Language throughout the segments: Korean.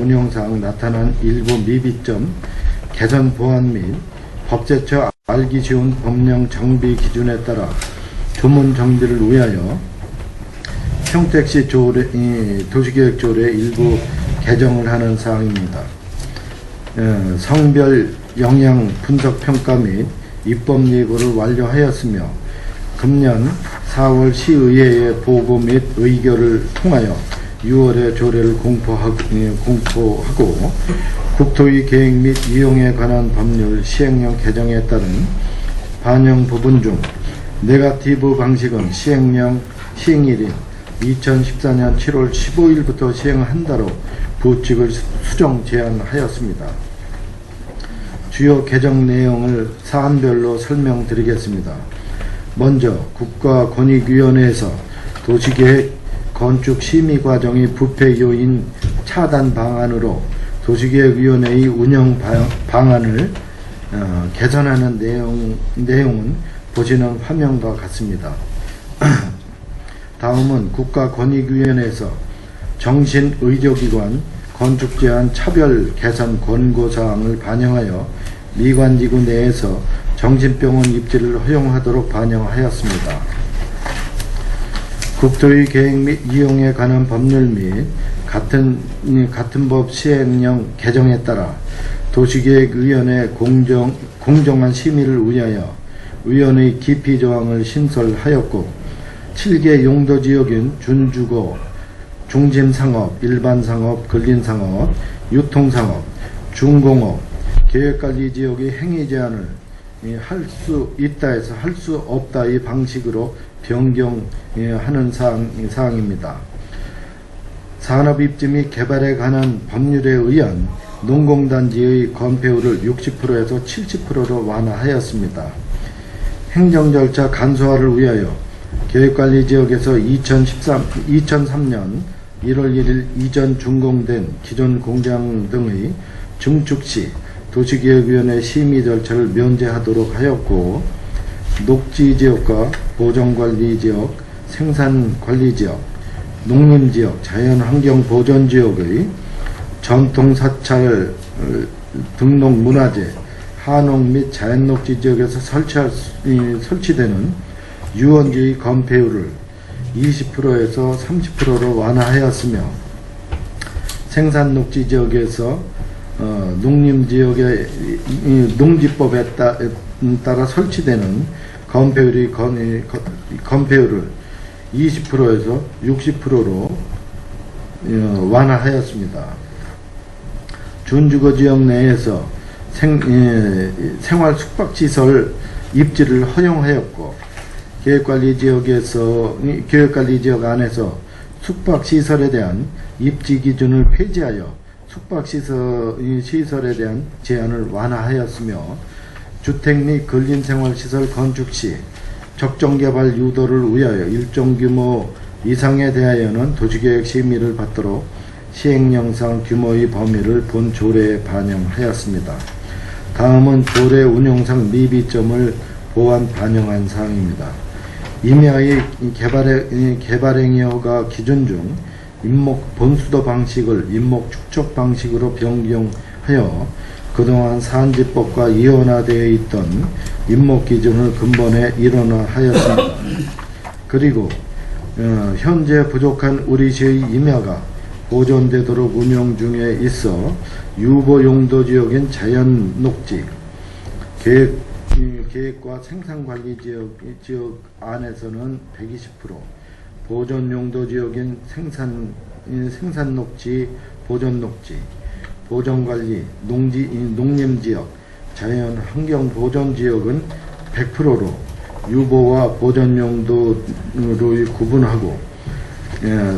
운영상 나타난 일부 미비점, 개선 보완 및 법제처 알기 쉬운 법령 정비 기준에 따라 조문 정비를 위하여 평택시 도시계획조례 일부 개정을 하는 사항입니다. 성별 영향 분석 평가 및 입법 예고를 완료하였으며 금년 4월 시의회의 보고 및 의결을 통하여 6월에 조례를 공포하고 국토의 계획 및 이용에 관한 법률 시행령 개정에 따른 반영 부분 중 네거티브 방식은 시행령 시행일인 2014년 7월 15일부터 시행한다로 부칙을 수정 제안하였습니다. 주요 개정 내용을 사안별로 설명드리겠습니다. 먼저 국가권익위원회에서 도시계획 건축 심의 과정의 부패 요인 차단 방안으로 도시계획위원회의 운영 방안을 개선하는 내용은 보시는 화면과 같습니다. 다음은 국가권익위원회에서 정신의료기관 건축제한 차별 개선 권고사항을 반영하여 미관지구 내에서 정신병원 입지를 허용하도록 반영하였습니다. 국토의 계획 및 이용에 관한 법률 및 같은 법 시행령 개정에 따라 도시계획위원회 공정한 심의를 위하여 위원회 기피 조항을 신설하였고 7개 용도지역인 준주거, 중심상업, 일반상업, 근린상업, 유통상업, 중공업, 계획관리지역의 행위 제한을 할 수 있다에서 할 수 없다의 방식으로 변경하는 사항입니다. 산업입지 및 개발에 관한 법률에 의한 농공단지의 건폐율을 60%에서 70%로 완화하였습니다. 행정절차 간소화를 위하여 계획관리지역에서 2003년 1월 1일 이전 준공된 기존 공장 등의 증축 시 도시계획위원회 심의 절차를 면제하도록 하였고 녹지지역과 보전관리지역, 생산관리지역, 농림지역, 자연환경보전지역의 전통사찰 등록문화재, 한옥 및 자연녹지지역에서 설치되는 유원지의 건폐율을 20%에서 30%로 완화하였으며 생산녹지지역에서 농림지역의 농지법에 따라 설치되는 건폐율을 20%에서 60%로 완화하였습니다. 준주거지역 내에서 생활 숙박시설 입지를 허용하였고 계획관리지역 안에서 숙박시설에 대한 입지 기준을 폐지하여 숙박시설에 대한 제한을 완화하였으며 주택 및 근린생활시설 건축 시 적정개발 유도를 위하여 일정 규모 이상에 대하여는 도시계획 심의를 받도록 시행령상 규모의 범위를 본 조례에 반영하였습니다. 다음은 조례 운용상 미비점을 보완 반영한 사항입니다. 임야의 개발행위 허가 기준 중 임목 본수도 방식을 임목 축적 방식으로 변경하여 그동안 산지법과 이원화되어 있던 임목 기준을 근본에 일원화하였습니다. 그리고 현재 부족한 우리시의 임야가 보존되도록 운용 중에 있어 유보용도지역인 자연녹지, 계획과 생산관리지역 안에서는 120%, 보존용도지역인 생산녹지, 보존녹지, 보존관리, 농림지역, 자연환경보전지역은 100%로 유보와 보존용도로 구분하고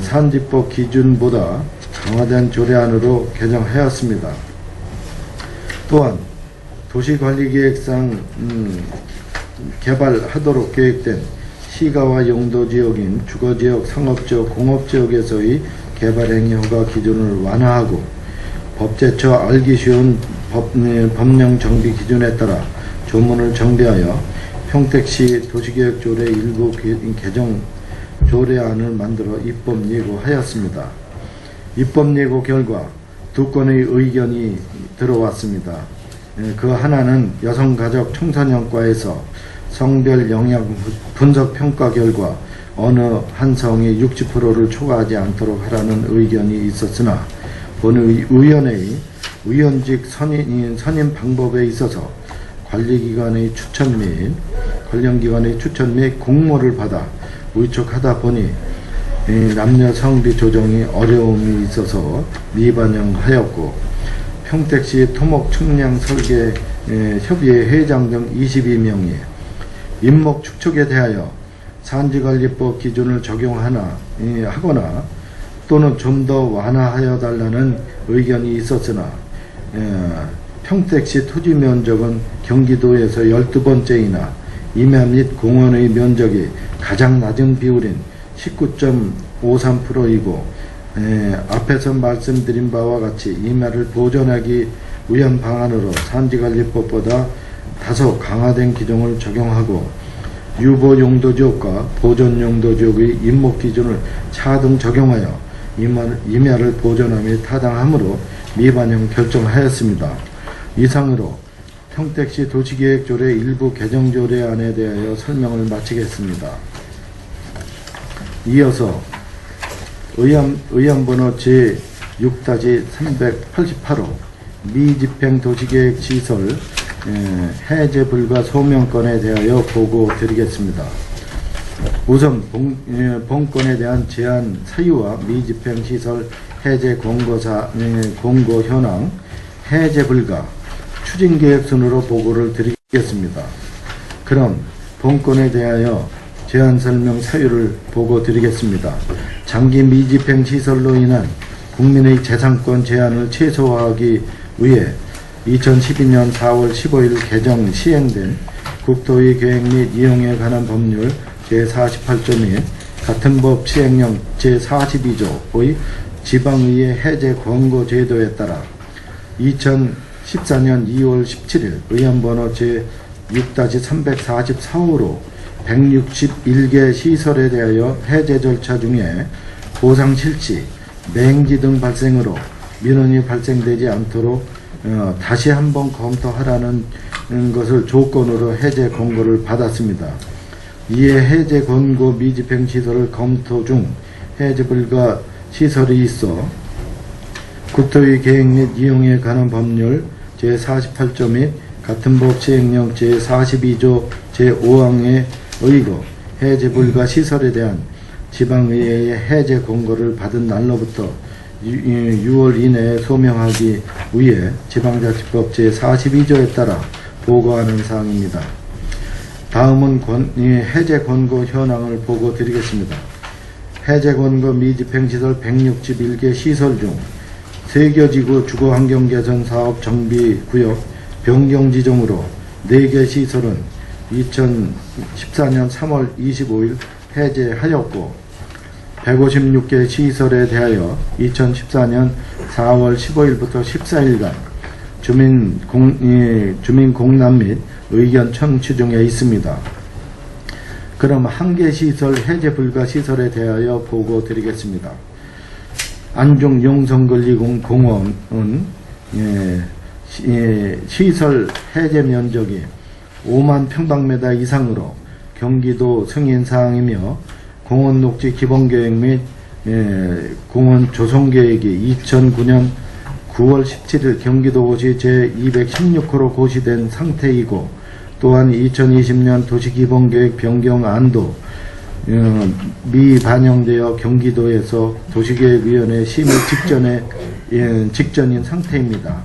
산지법 기준보다 강화된 조례안으로 개정하였습니다. 또한 도시관리계획상 개발하도록 계획된 시가와 용도지역인 주거지역, 상업지역, 공업지역에서의 개발행위 허가 기준을 완화하고 법제처 알기 쉬운 법령 정비 기준에 따라 조문을 정비하여 평택시 도시계획조례 일부 개정 조례안을 만들어 입법 예고하였습니다. 입법 예고 결과 두 건의 의견이 들어왔습니다. 그 하나는 여성가족청소년과에서 성별 영향 분석 평가 결과 어느 한 성이 60%를 초과하지 않도록 하라는 의견이 있었으나 본의원의 의원직 선임 방법에 있어서 관련기관의 추천 및 공모를 받아 위촉하다 보니 남녀 성비 조정이 어려움이 있어서 미반영하였고, 평택시 토목 측량 설계 협의회 회장 등 22명이 임목 축척에 대하여 산지관리법 기준을 적용하거나 또는 좀 더 완화하여 달라는 의견이 있었으나 평택시 토지 면적은 경기도에서 12번째이나 임야 및 공원의 면적이 가장 낮은 비율인 19.53%이고 앞에서 말씀드린 바와 같이 임야를 보존하기 위한 방안으로 산지관리법보다 다소 강화된 기준을 적용하고 유보용도지역과 보존용도지역의 임목기준을 차등 적용하여 임야를 보존함이 타당하므로 미반영 결정하였습니다. 이상으로 평택시 도시계획조례 일부 개정조례안에 대하여 설명을 마치겠습니다. 이어서 의안번호 제6-388호 미집행 도시계획시설 해제 불가 소명권에 대하여 보고 드리겠습니다. 우선 본건에 대한 제한 사유와 미집행 시설 해제 공고 현황, 해제 불가, 추진계획 순으로 보고를 드리겠습니다. 그럼 본건에 대하여 제한 설명 사유를 보고 드리겠습니다. 장기 미집행 시설로 인한 국민의 재산권 제한을 최소화하기 위해 2012년 4월 15일 개정 시행된 국토의 계획 및 이용에 관한 법률 제48조 및 같은 법 시행령 제42조의 지방의회 해제 권고 제도에 따라 2014년 2월 17일 의안번호 제6-344호로 161개 시설에 대하여 해제 절차 중에 보상 실시, 맹지 등 발생으로 민원이 발생되지 않도록 다시 한번 검토하라는 것을 조건으로 해제 권고를 받았습니다. 이에 해제 권고 미집행 시설을 검토 중 해제 불가 시설이 있어 국토의 계획 및 이용에 관한 법률 제48조 및 같은 법 시행령 제42조 제5항에 의거 해제 불가 시설에 대한 지방의회의 해제 권고를 받은 날로부터 6월 이내에 소명하기 위해 지방자치법 제42조에 따라 보고하는 사항입니다. 다음은 해제 권고 현황을 보고 드리겠습니다. 해제 권고 미집행시설 161개 시설 중 세교지구 주거환경개선 사업 정비구역 변경지정으로 4개 시설은 2014년 3월 25일 해제하였고 156개 시설에 대하여 2014년 4월 15일부터 14일간 주민 공람 및 의견 청취 중에 있습니다. 그럼 한 개 시설 해제 불가 시설에 대하여 보고 드리겠습니다. 안중 용성권리공원은 시설 해제 면적이 5만 평방미터 이상으로 경기도 승인사항이며 공원 녹지 기본계획 및 공원 조성계획이 2009년 9월 17일 경기도고시 제216호로 고시된 상태이고, 또한 2020년 도시기본계획 변경안도 미반영되어 경기도에서 도시계획위원회 심의 직전인 상태입니다.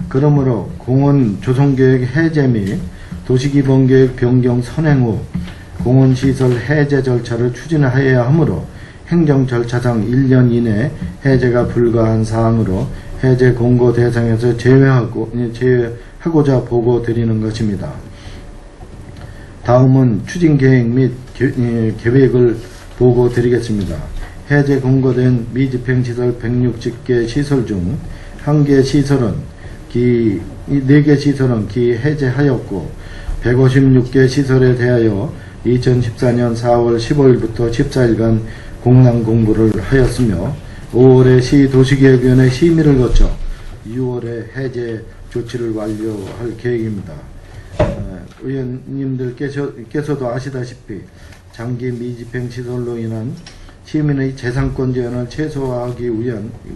그러므로 공원 조성계획 해제 및 도시기본계획 변경 선행 후 공원시설 해제 절차를 추진하여야 하므로 행정 절차상 1년 이내 해제가 불가한 사항으로 해제 공고 대상에서 제외하고자 보고 드리는 것입니다. 다음은 추진계획 및 계획을 보고 드리겠습니다. 해제 공고된 미집행시설 160개 시설 중 1개 시설은 4개 시설은 해제하였고 156개 시설에 대하여 2014년 4월 15일부터 14일간 공람 공부를 하였으며 5월에 시 도시계획위원회 심의를 거쳐 6월에 해제 조치를 완료할 계획입니다. 의원님들께서도 아시다시피 장기 미집행 시설로 인한 시민의 재산권 제한을 최소화하기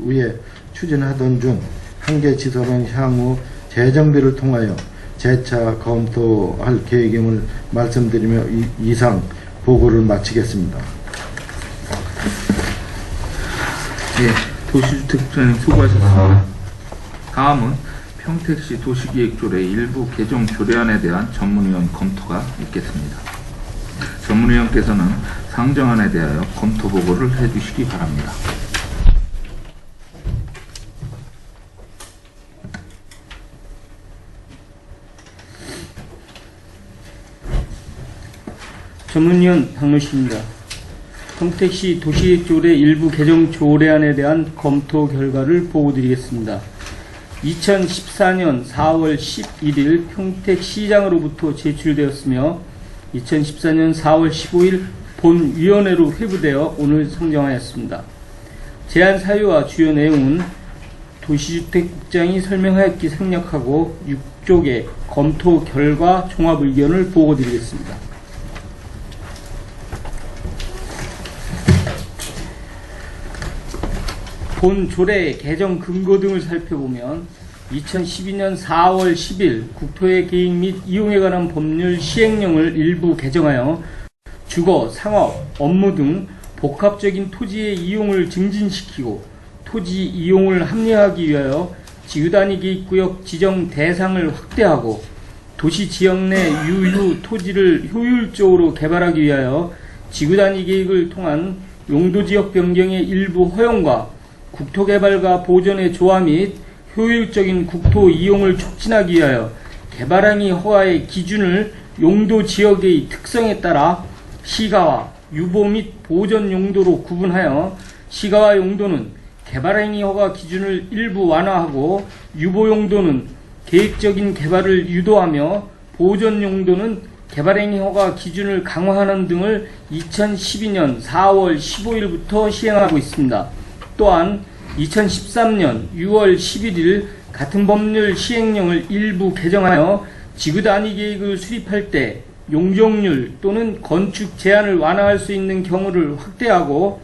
위해 추진하던 중 한 개 시설은 향후 재정비를 통하여 재차 검토할 계획임을 말씀드리며 이상 보고를 마치겠습니다. 예, 도시주택국장님 수고하셨습니다. 다음은 평택시 도시기획조례 일부 개정 조례안에 대한 전문위원 검토가 있겠습니다. 전문위원께서는 상정안에 대하여 검토 보고를 해주시기 바랍니다. 전문위원 박노식입니다. 평택시 도시계획조례 일부 개정 조례안에 대한 검토 결과를 보고드리겠습니다. 2014년 4월 11일 평택시장으로부터 제출되었으며 2014년 4월 15일 본위원회로 회부되어 오늘 상정하였습니다. 제안 사유와 주요 내용은 도시주택국장이 설명하였기 생략하고 6쪽의 검토 결과 종합 의견을 보고드리겠습니다. 본 조례의 개정 근거 등을 살펴보면 2012년 4월 10일 국토의 계획 및 이용에 관한 법률 시행령을 일부 개정하여 주거, 상업, 업무 등 복합적인 토지의 이용을 증진시키고 토지 이용을 합리화하기 위하여 지구단위 계획구역 지정 대상을 확대하고 도시 지역 내 유휴 토지를 효율적으로 개발하기 위하여 지구단위 계획을 통한 용도지역 변경의 일부 허용과 국토개발과 보존의 조화 및 효율적인 국토 이용을 촉진하기 위하여 개발행위 허가의 기준을 용도 지역의 특성에 따라 시가와 유보 및 보존 용도로 구분하여 시가와 용도는 개발행위 허가 기준을 일부 완화하고 유보 용도는 계획적인 개발을 유도하며 보존 용도는 개발행위 허가 기준을 강화하는 등을 2012년 4월 15일부터 시행하고 있습니다. 또한 2013년 6월 11일 같은 법률 시행령을 일부 개정하여 지구단위 계획을 수립할 때 용적률 또는 건축 제한을 완화할 수 있는 경우를 확대하고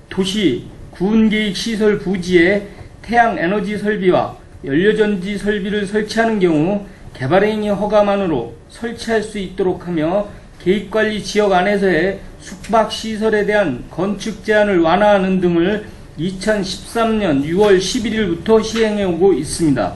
도시 구운계획 시설 부지에 태양에너지 설비와 연료전지 설비를 설치하는 경우 개발행위 허가만으로 설치할 수 있도록 하며 계획관리 지역 안에서의 숙박시설에 대한 건축 제한을 완화하는 등을 2013년 6월 11일부터 시행해오고 있습니다.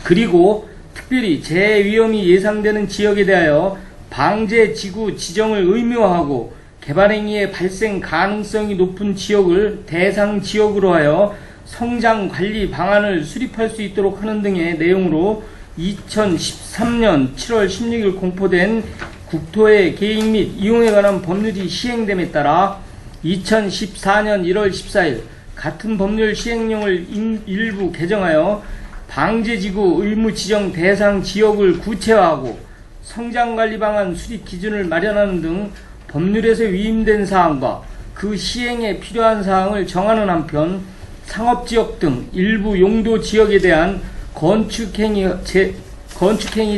그리고 특별히 재해위험이 예상되는 지역에 대하여 방제지구 지정을 의무화하고 개발행위의 발생 가능성이 높은 지역을 대상 지역으로 하여 성장관리 방안을 수립할 수 있도록 하는 등의 내용으로 2013년 7월 16일 공포된 국토의 계획 및 이용에 관한 법률이 시행됨에 따라 2014년 1월 14일 같은 법률 시행령을 일부 개정하여 방제지구 의무 지정 대상 지역을 구체화하고 성장관리 방안 수립 기준을 마련하는 등 법률에서 위임된 사항과 그 시행에 필요한 사항을 정하는 한편 상업지역 등 일부 용도 지역에 대한 건축행위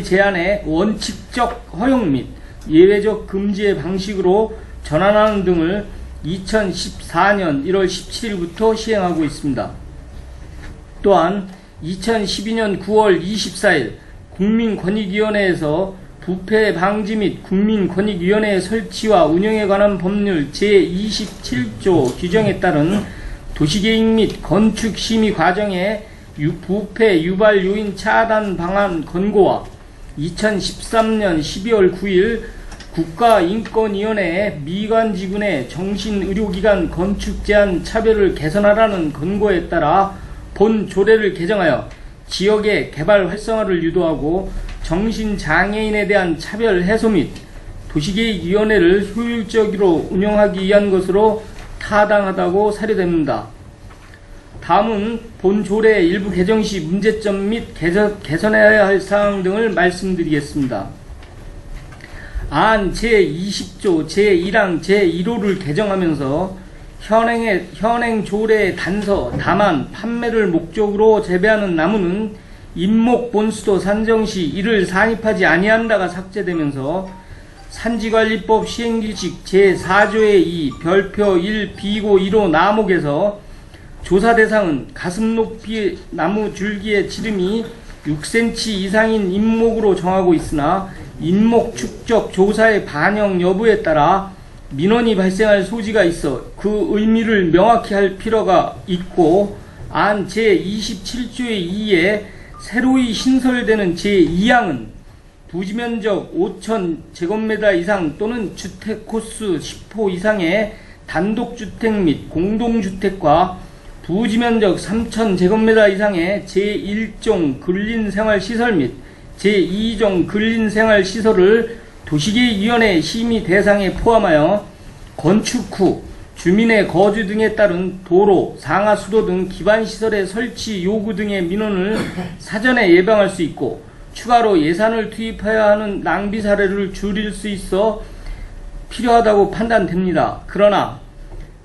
제한의 원칙적 허용 및 예외적 금지의 방식으로 전환하는 등을 2014년 1월 17일부터 시행하고 있습니다. 또한 2012년 9월 24일 국민권익위원회에서 부패 방지 및 국민권익위원회 설치와 운영에 관한 법률 제27조 규정에 따른 도시계획 및 건축심의 과정의 부패 유발 요인 차단 방안 권고와 2013년 12월 9일 국가인권위원회의 미관지구 내 정신의료기관 건축 제한 차별을 개선하라는 권고에 따라 본 조례를 개정하여 지역의 개발 활성화를 유도하고 정신장애인에 대한 차별 해소 및 도시계획위원회를 효율적으로 운영하기 위한 것으로 타당하다고 사료됩니다. 다음은 본 조례 일부 개정 시 문제점 및 개선해야 할 사항 등을 말씀드리겠습니다. 안 제20조 제1항 제1호를 개정하면서 현행 조례의 단서, 다만 판매를 목적으로 재배하는 나무는 임목 본수도 산정 시 이를 산입하지 아니한다가 삭제되면서 산지관리법 시행규칙 제4조의 2 별표 1 비고 1호 나목에서 조사 대상은 가슴 높이 나무 줄기의 지름이 6cm 이상인 임목으로 정하고 있으나 임목 축적 조사의 반영 여부에 따라 민원이 발생할 소지가 있어 그 의미를 명확히 할 필요가 있고, 안 제27조의 2에 새로이 신설되는 제2항은 부지면적 5,000제곱미터 이상 또는 주택 코수 10호 이상의 단독주택 및 공동주택과 부지면적 3,000제곱미터 이상의 제1종 근린생활시설 및 제2종 근린생활시설을 도시계획위원회 심의 대상에 포함하여 건축 후 주민의 거주 등에 따른 도로, 상하수도 등 기반시설의 설치 요구 등의 민원을 사전에 예방할 수 있고, 추가로 예산을 투입해야 하는 낭비 사례를 줄일 수 있어 필요하다고 판단됩니다. 그러나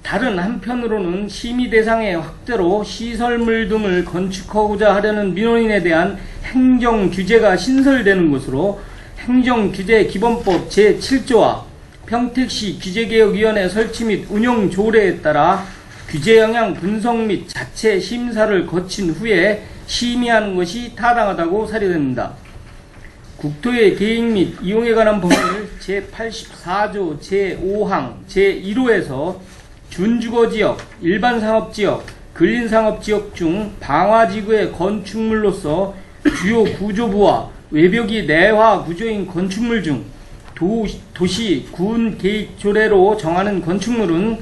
다른 한편으로는 심의 대상의 확대로 시설물 등을 건축하고자 하려는 민원인에 대한 행정 규제가 신설되는 것으로 행정규제 기본법 제7조와 평택시 규제개혁위원회 설치 및 운영 조례에 따라 규제 영향 분석 및 자체 심사를 거친 후에 심의하는 것이 타당하다고 사료됩니다. 국토의 계획 및 이용에 관한 법률 제84조 제5항 제1호에서 준주거지역, 일반상업지역, 근린상업지역 중 방화지구의 건축물로서 주요 구조부와 외벽이 내화 구조인 건축물 중 도시 군 계획 조례로 정하는 건축물은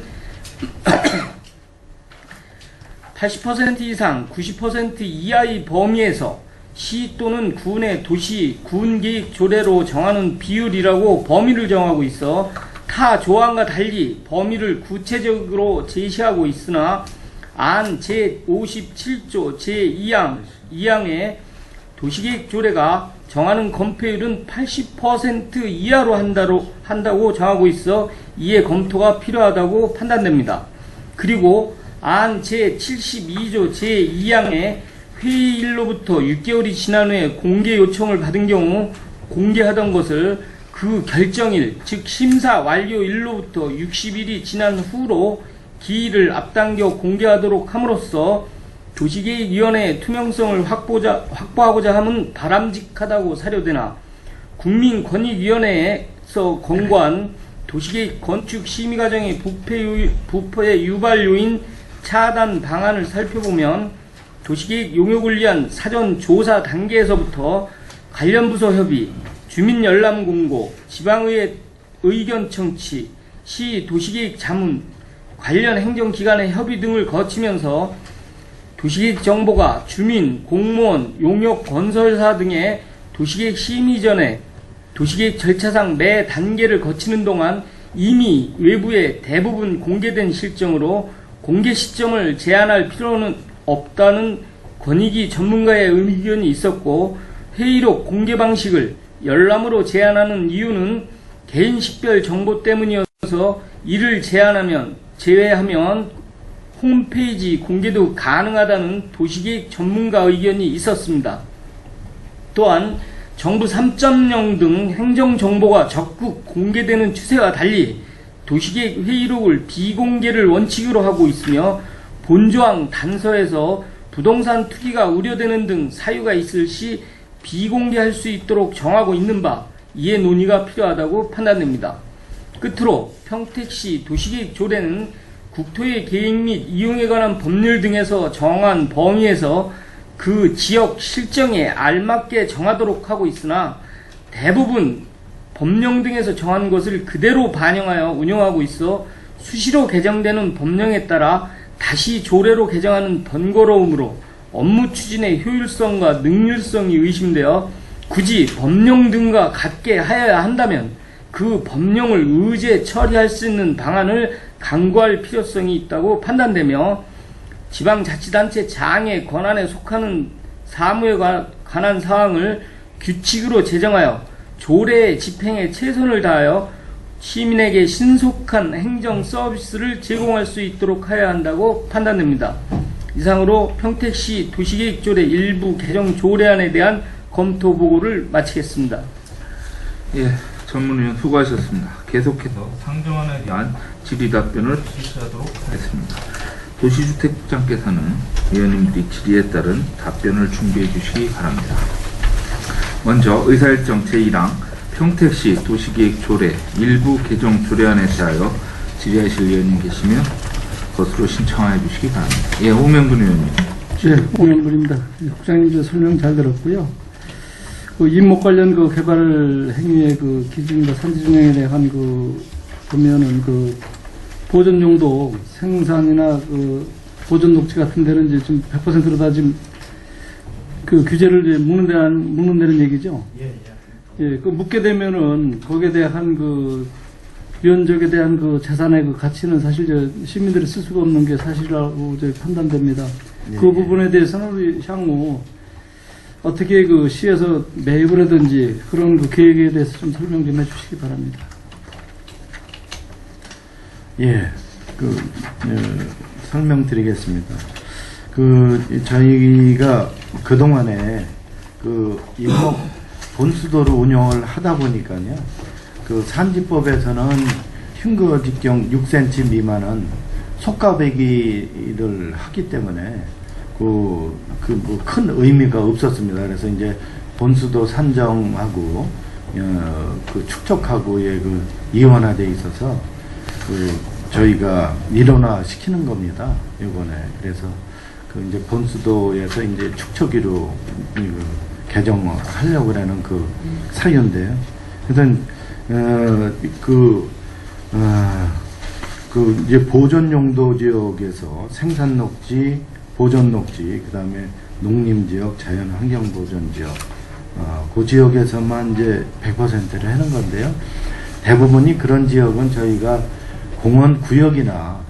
80% 이상 90% 이하의 범위에서 시 또는 군의 도시 군 계획 조례로 정하는 비율이라고 범위를 정하고 있어 타 조항과 달리 범위를 구체적으로 제시하고 있으나, 안 제57조 제2항 2항의 도시계획 조례가 정하는 건폐율은 80% 이하로 한다고 정하고 있어 이에 검토가 필요하다고 판단됩니다. 그리고 안 제72조 제2항의 회의일로부터 6개월이 지난 후에 공개 요청을 받은 경우 공개하던 것을 그 결정일, 즉 심사 완료일로부터 60일이 지난 후로 기일을 앞당겨 공개하도록 함으로써 도시계획위원회의 투명성을 확보하고자 함은 바람직하다고 사료되나, 국민권익위원회에서 권고한 도시계획 건축 심의 과정의 부패의 유발 요인 차단 방안을 살펴보면 도시계획 용역을 위한 사전 조사 단계에서부터 관련 부서 협의, 주민 열람 공고, 지방의회 의견 청취, 시 도시계획 자문, 관련 행정기관의 협의 등을 거치면서 도시계획 정보가 주민, 공무원, 용역 건설사 등의 도시계획 심의 전에 도시계획 절차상 매 단계를 거치는 동안 이미 외부에 대부분 공개된 실정으로 공개 시점을 제한할 필요는 없다는 권익위 전문가의 의견이 있었고, 회의록 공개 방식을 열람으로 제한하는 이유는 개인 식별 정보 때문이어서 이를 제외하면 홈페이지 공개도 가능하다는 도시계획 전문가 의견이 있었습니다. 또한 정부 3.0 등 행정정보가 적극 공개되는 추세와 달리 도시계획 회의록을 비공개를 원칙으로 하고 있으며, 본조항 단서에서 부동산 투기가 우려되는 등 사유가 있을 시 비공개할 수 있도록 정하고 있는 바, 이에 논의가 필요하다고 판단됩니다. 끝으로 평택시 도시계획 조례는 국토의 계획 및 이용에 관한 법률 등에서 정한 범위에서 그 지역 실정에 알맞게 정하도록 하고 있으나, 대부분 법령 등에서 정한 것을 그대로 반영하여 운영하고 있어 수시로 개정되는 법령에 따라 다시 조례로 개정하는 번거로움으로 업무 추진의 효율성과 능률성이 의심되어 굳이 법령 등과 같게 하여야 한다면 그 법령을 의제 처리할 수 있는 방안을 강구할 필요성이 있다고 판단되며, 지방자치단체 장의 권한에 속하는 사무에 관한 사항을 규칙으로 제정하여 조례의 집행에 최선을 다하여 시민에게 신속한 행정 서비스를 제공할 수 있도록 해야 한다고 판단됩니다. 이상으로 평택시 도시계획조례 일부 개정 조례안에 대한 검토 보고를 마치겠습니다. 예, 전문위원 수고하셨습니다. 계속해서 상정안에 대한 질의 답변을 실시하도록 하겠습니다. 도시주택국장께서는 위원님들이 질의에 따른 답변을 준비해 주시기 바랍니다. 먼저 의사일정 제1항 평택시 도시계획조례 일부 개정 조례안에 대하여 질의하실 위원님 계시면 것으로 신청해 주시기 바랍니다. 예, 오명근 의원님. 네, 오명근입니다. 국장님 설명 잘 들었고요. 그 임목 관련 그 개발 행위의 그 기준과 산지준행에 대한 보면은 보존 용도 생산이나 보존 녹지 같은 데는 이제 좀 100%로 다 지금 규제를 이제 묻는다는 얘기죠. 예, 묻게 되면은 거기에 대한 유연적에 대한 재산의 가치는 사실 시민들이 쓸 수가 없는 게 사실이라고 판단됩니다. 그 부분에 대해서는 우리 향후 어떻게 시에서 매입을 하든지 그런 계획에 대해서 좀 설명 좀 해주시기 바랍니다. 예, 설명드리겠습니다. 저희가 그동안에 임목 본수도를 운영을 하다 보니까요, 산지법에서는 흉거 직경 6cm 미만은 속가배기를 하기 때문에 큰 의미가 없었습니다. 그래서 이제 본수도 산정하고 축적하고의 이원화되어 있어서 저희가 일원화 시키는 겁니다. 이번에. 그래서 이제 본수도에서 이제 축척위로 개정하려고 하는 사유인데요. 그래서 이제 보존용도 지역에서 생산녹지, 보존녹지, 그 다음에 농림지역, 자연환경보존지역, 그 지역에서만 이제 100%를 하는 건데요. 대부분이 그런 지역은 저희가 공원 구역이나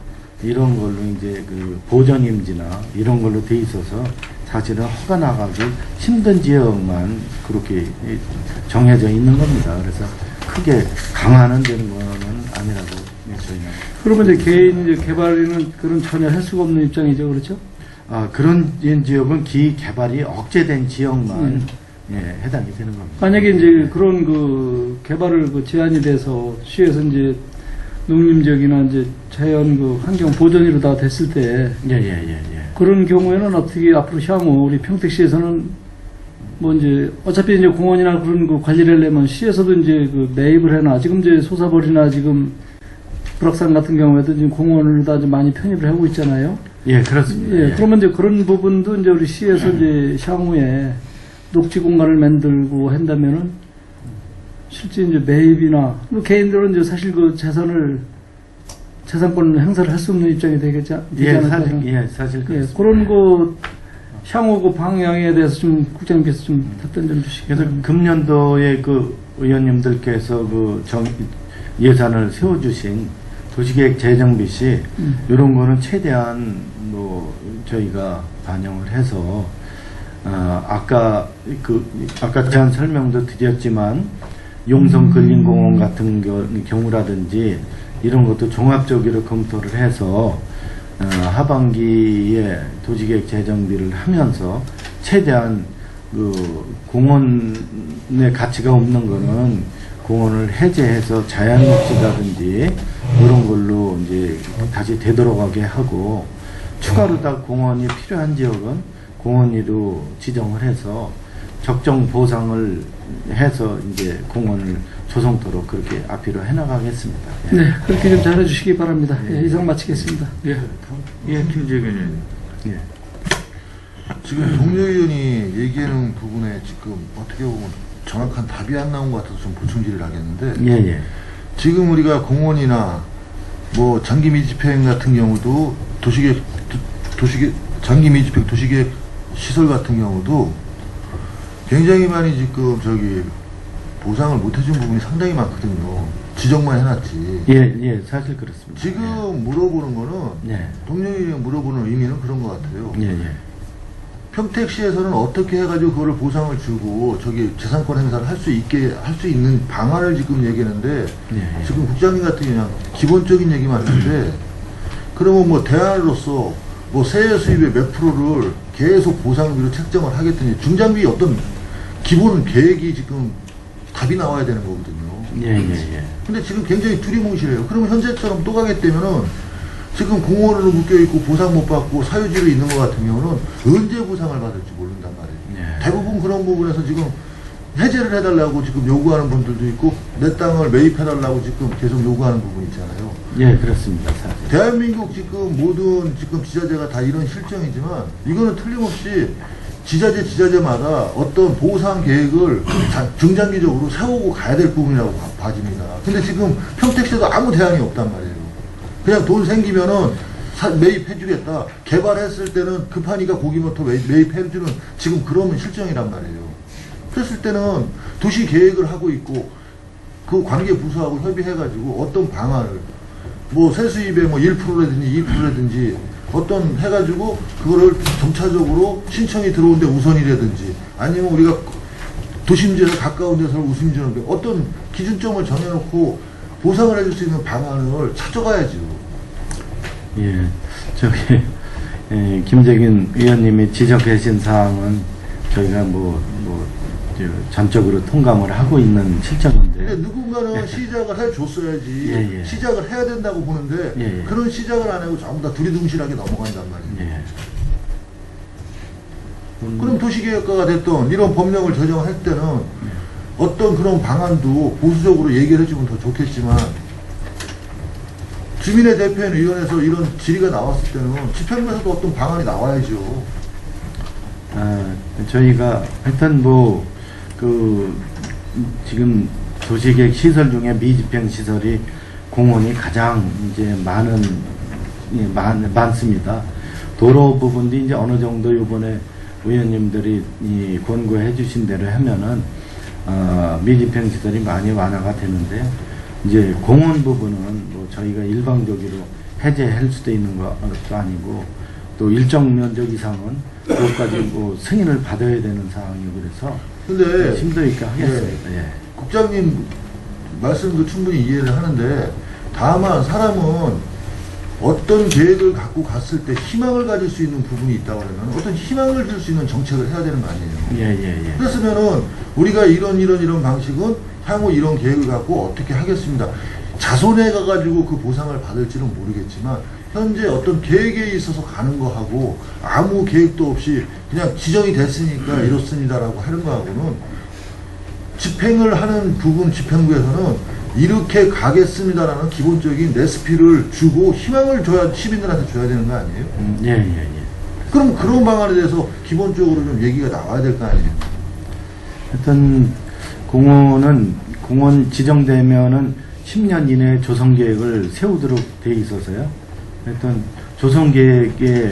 이런 걸로 이제 보전임지나 이런 걸로 돼 있어서 사실은 허가 나가기 힘든 지역만 그렇게 정해져 있는 겁니다. 그래서 크게 강화는 되는 거는 아니라고 저희는. 그러면 이제 개인 개발에는 그런 전혀 할 수가 없는 입장이죠, 그렇죠? 그런 지역은 기개발이 억제된 지역만 예, 해당이 되는 겁니다. 만약에 이제 그런 개발을 제한이 돼서 시에서 이제 농림지역이나 이제 자연 환경 보전으로 다 됐을 때 그런 경우에는 어떻게 앞으로 향후 우리 평택시에서는 이제 어차피 이제 공원이나 그런 관리를 하려면 시에서도 이제 매입을 해놔. 지금 이제 소사벌이나 지금 불악산 같은 경우에도 지금 공원을 다 많이 편입을 하고 있잖아요. 예, 그렇습니다. 예, 그러면 이제 그런 부분도 이제 우리 시에서 이제 향후에 녹지 공간을 만들고 한다면은 실제 이제 매입이나 개인들은 이제 사실 재산권 행사를 할 수 없는 입장이 되지 않을까? 사실 그렇습니다. 그런 향후 방향에 대해서 좀 국장님께서 좀 답변 좀 주시기 그래서 바랍니다. 금년도에 의원님들께서 예산을 세워주신 도시계획 재정비 시 이런 거는 최대한 저희가 반영을 해서 아까 제한 설명도 드렸지만 용성 근린공원 같은 경우라든지 이런 것도 종합적으로 검토를 해서 하반기에 도시계획 재정비를 하면서 최대한 공원의 가치가 없는 거는 공원을 해제해서 자연녹지라든지 그런 걸로 이제 다시 되돌아가게 하고 추가로 다 공원이 필요한 지역은 공원위로 지정을 해서 적정 보상을 해서 이제 공원을 조성토록 그렇게 앞으로 해나가겠습니다. 예. 네, 그렇게 좀 잘해주시기 바랍니다. 예, 이상 마치겠습니다. 예, 김재균 의원님. 예. 지금 동료 의원이 얘기하는 부분에 지금 어떻게 보면 정확한 답이 안 나온 것 같아서 좀 보충 질의를 하겠는데 지금 우리가 공원이나 장기 밀집행 같은 경우도 장기 밀집행 도시계획 시설 같은 경우도 굉장히 많이 지금 보상을 못 해준 부분이 상당히 많거든요. 지정만 해놨지. 사실 그렇습니다. 지금 물어보는 거는 동료 의원이 물어보는 의미는 그런 것 같아요. 평택시에서는 어떻게 해가지고 그거를 보상을 주고 저기 재산권 행사를 할 수 있는 방안을 지금 얘기하는데 예. 지금 국장님 같은 경우는 그냥 기본적인 얘기만 하는데 그러면 뭐 대안으로서 뭐 세액 수입의 몇 프로를 계속 보상비로 책정을 하겠더니 중장비 어떤 기본 계획이 지금 답이 나와야 되는 거거든요. 예. 근데 지금 굉장히 두리뭉실해요. 그러면 현재처럼 또 가겠다면은 지금 공원으로 묶여있고 보상 못 받고 사유지로 있는 것 같은 경우는 언제 보상을 받을지 모른단 말이에요. 예. 대부분 그런 부분에서 지금 해제를 해달라고 지금 요구하는 분들도 있고 내 땅을 매입해달라고 지금 계속 요구하는 부분이 있잖아요. 예, 그렇습니다. 사실. 대한민국 지금 모든 지금 지자체가 다 이런 실정이지만 이거는 틀림없이 지자체마다 어떤 보상 계획을 중장기적으로 세우고 가야 될 부분이라고 봐집니다. 근데 지금 평택시도 아무 대안이 없단 말이에요. 그냥 돈 생기면은 매입해주겠다. 개발했을 때는 급하니까 고기부터 매입해주는 지금 그런 실정이란 말이에요. 그랬을 때는 도시 계획을 하고 있고 그 관계 부서하고 협의해가지고 어떤 방안을 뭐 세수입의 뭐 1%라든지 2%라든지 어떤 해가지고 그거를 점차적으로 신청이 들어오는데 우선이라든지 아니면 우리가 도심지에서 가까운 데서 우선주는 어떤 기준점을 정해놓고 보상을 해줄 수 있는 방안을 찾아가야죠. 예, 저기 김재균 의원님이 지적하신 사항은 저희가 전적으로 통감을 하고 있는 실정인데. 근데 누군가는 시작을 해줬어야지. 예. 시작을 해야 된다고 보는데 예. 그런 시작을 안 하고 전부 다 두리둥실하게 넘어간단 말이에요. 예. 그럼 도시계획과가 됐던 이런 법령을 제정할 때는 어떤 그런 방안도 보수적으로 얘기를 해주면 더 좋겠지만 주민의 대표인 위원회에서 이런 질의가 나왔을 때는 집행부에서도 어떤 방안이 나와야죠. 저희가 하여튼 지금 도시계획 시설 중에 미집행 시설이 공원이 가장 이제 많습니다. 도로 부분도 이제 어느 정도 요번에 의원님들이 권고해 주신 대로 하면은 미집행 시설이 많이 완화가 되는데 이제 공원 부분은 뭐 저희가 일방적으로 해제할 수도 있는 것도 아니고 또 일정 면적 이상은 그것까지 뭐 승인을 받아야 되는 상황이고 그래서 근데 심도 있게 하겠습니다. 예. 국장님 말씀도 충분히 이해를 하는데 다만 사람은 어떤 계획을 갖고 갔을 때 희망을 가질 수 있는 부분이 있다고 하면 어떤 희망을 줄 수 있는 정책을 해야 되는 거 아니에요. 예. 그랬으면은 우리가 이런 방식은 향후 이런 계획을 갖고 어떻게 하겠습니다. 자손에 가가지고 그 보상을 받을지는 모르겠지만 현재 어떤 계획에 있어서 가는 거하고 아무 계획도 없이 그냥 지정이 됐으니까 이렇습니다라고 하는 거하고는 집행을 하는 부분 집행부에서는 이렇게 가겠습니다라는 기본적인 레시피를 주고 희망을 시민들한테 줘야 되는 거 아니에요? 예. 그럼 그런 방안에 대해서 기본적으로 좀 얘기가 나와야 될 거 아니에요? 하여튼 공원 지정되면은 10년 이내에 조성계획을 세우도록 돼 있어서요. 하여튼 조성계획에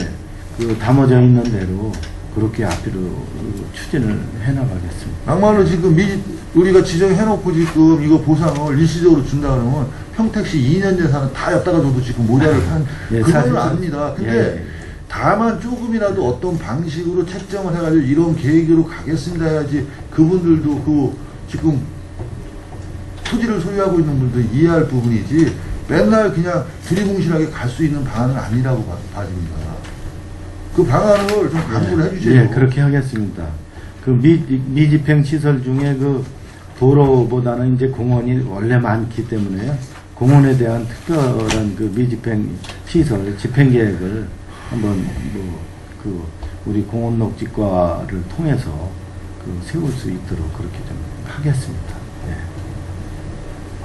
담아져 있는 대로 그렇게 앞으로 추진을 해나가겠습니다. 막말로 지금 우리가 지정해놓고 지금 이거 보상을 일시적으로 준다 그러면 평택시 2년 예산은 다 였다가 줘도 지금 모자를 한 그거는 압니다. 근데 다만 조금이라도 어떤 방식으로 책정을 해가지고 이런 계획으로 가겠습니다 해야지 그분들도 지금 토지를 소유하고 있는 분들 이해할 부분이지 맨날 그냥 두리뭉실하게 갈 수 있는 방안은 아니라고 봐집니다. 그 방안을 좀 강구를 해주세요. 예, 그렇게 하겠습니다. 그 미집행 시설 중에 그 도로보다는 이제 공원이 원래 많기 때문에요. 공원에 대한 특별한 그 미집행 시설 집행 계획을 한번 우리 공원녹지과를 통해서 세울 수 있도록 그렇게 좀 하겠습니다.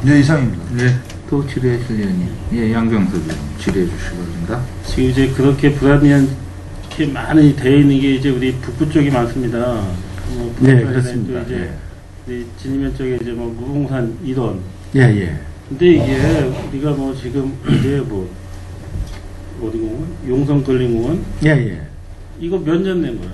네, 이상입니다. 네, 또 질의하실 의원님. 예, 양경석 의원님 질의해 주시기 바랍니다. 지금 이제 그렇게 불합리한 게 많이 되어 있는 게 이제 우리 북부 쪽이 많습니다. 네, 그렇습니다. 이제 우리 진이면 쪽에 이제 뭐 무공산 1원. 예. 근데 이게 우리가 뭐 지금 이제 어디 공원? 용성 걸린공원? 예. 이거 몇 년 낸 거야?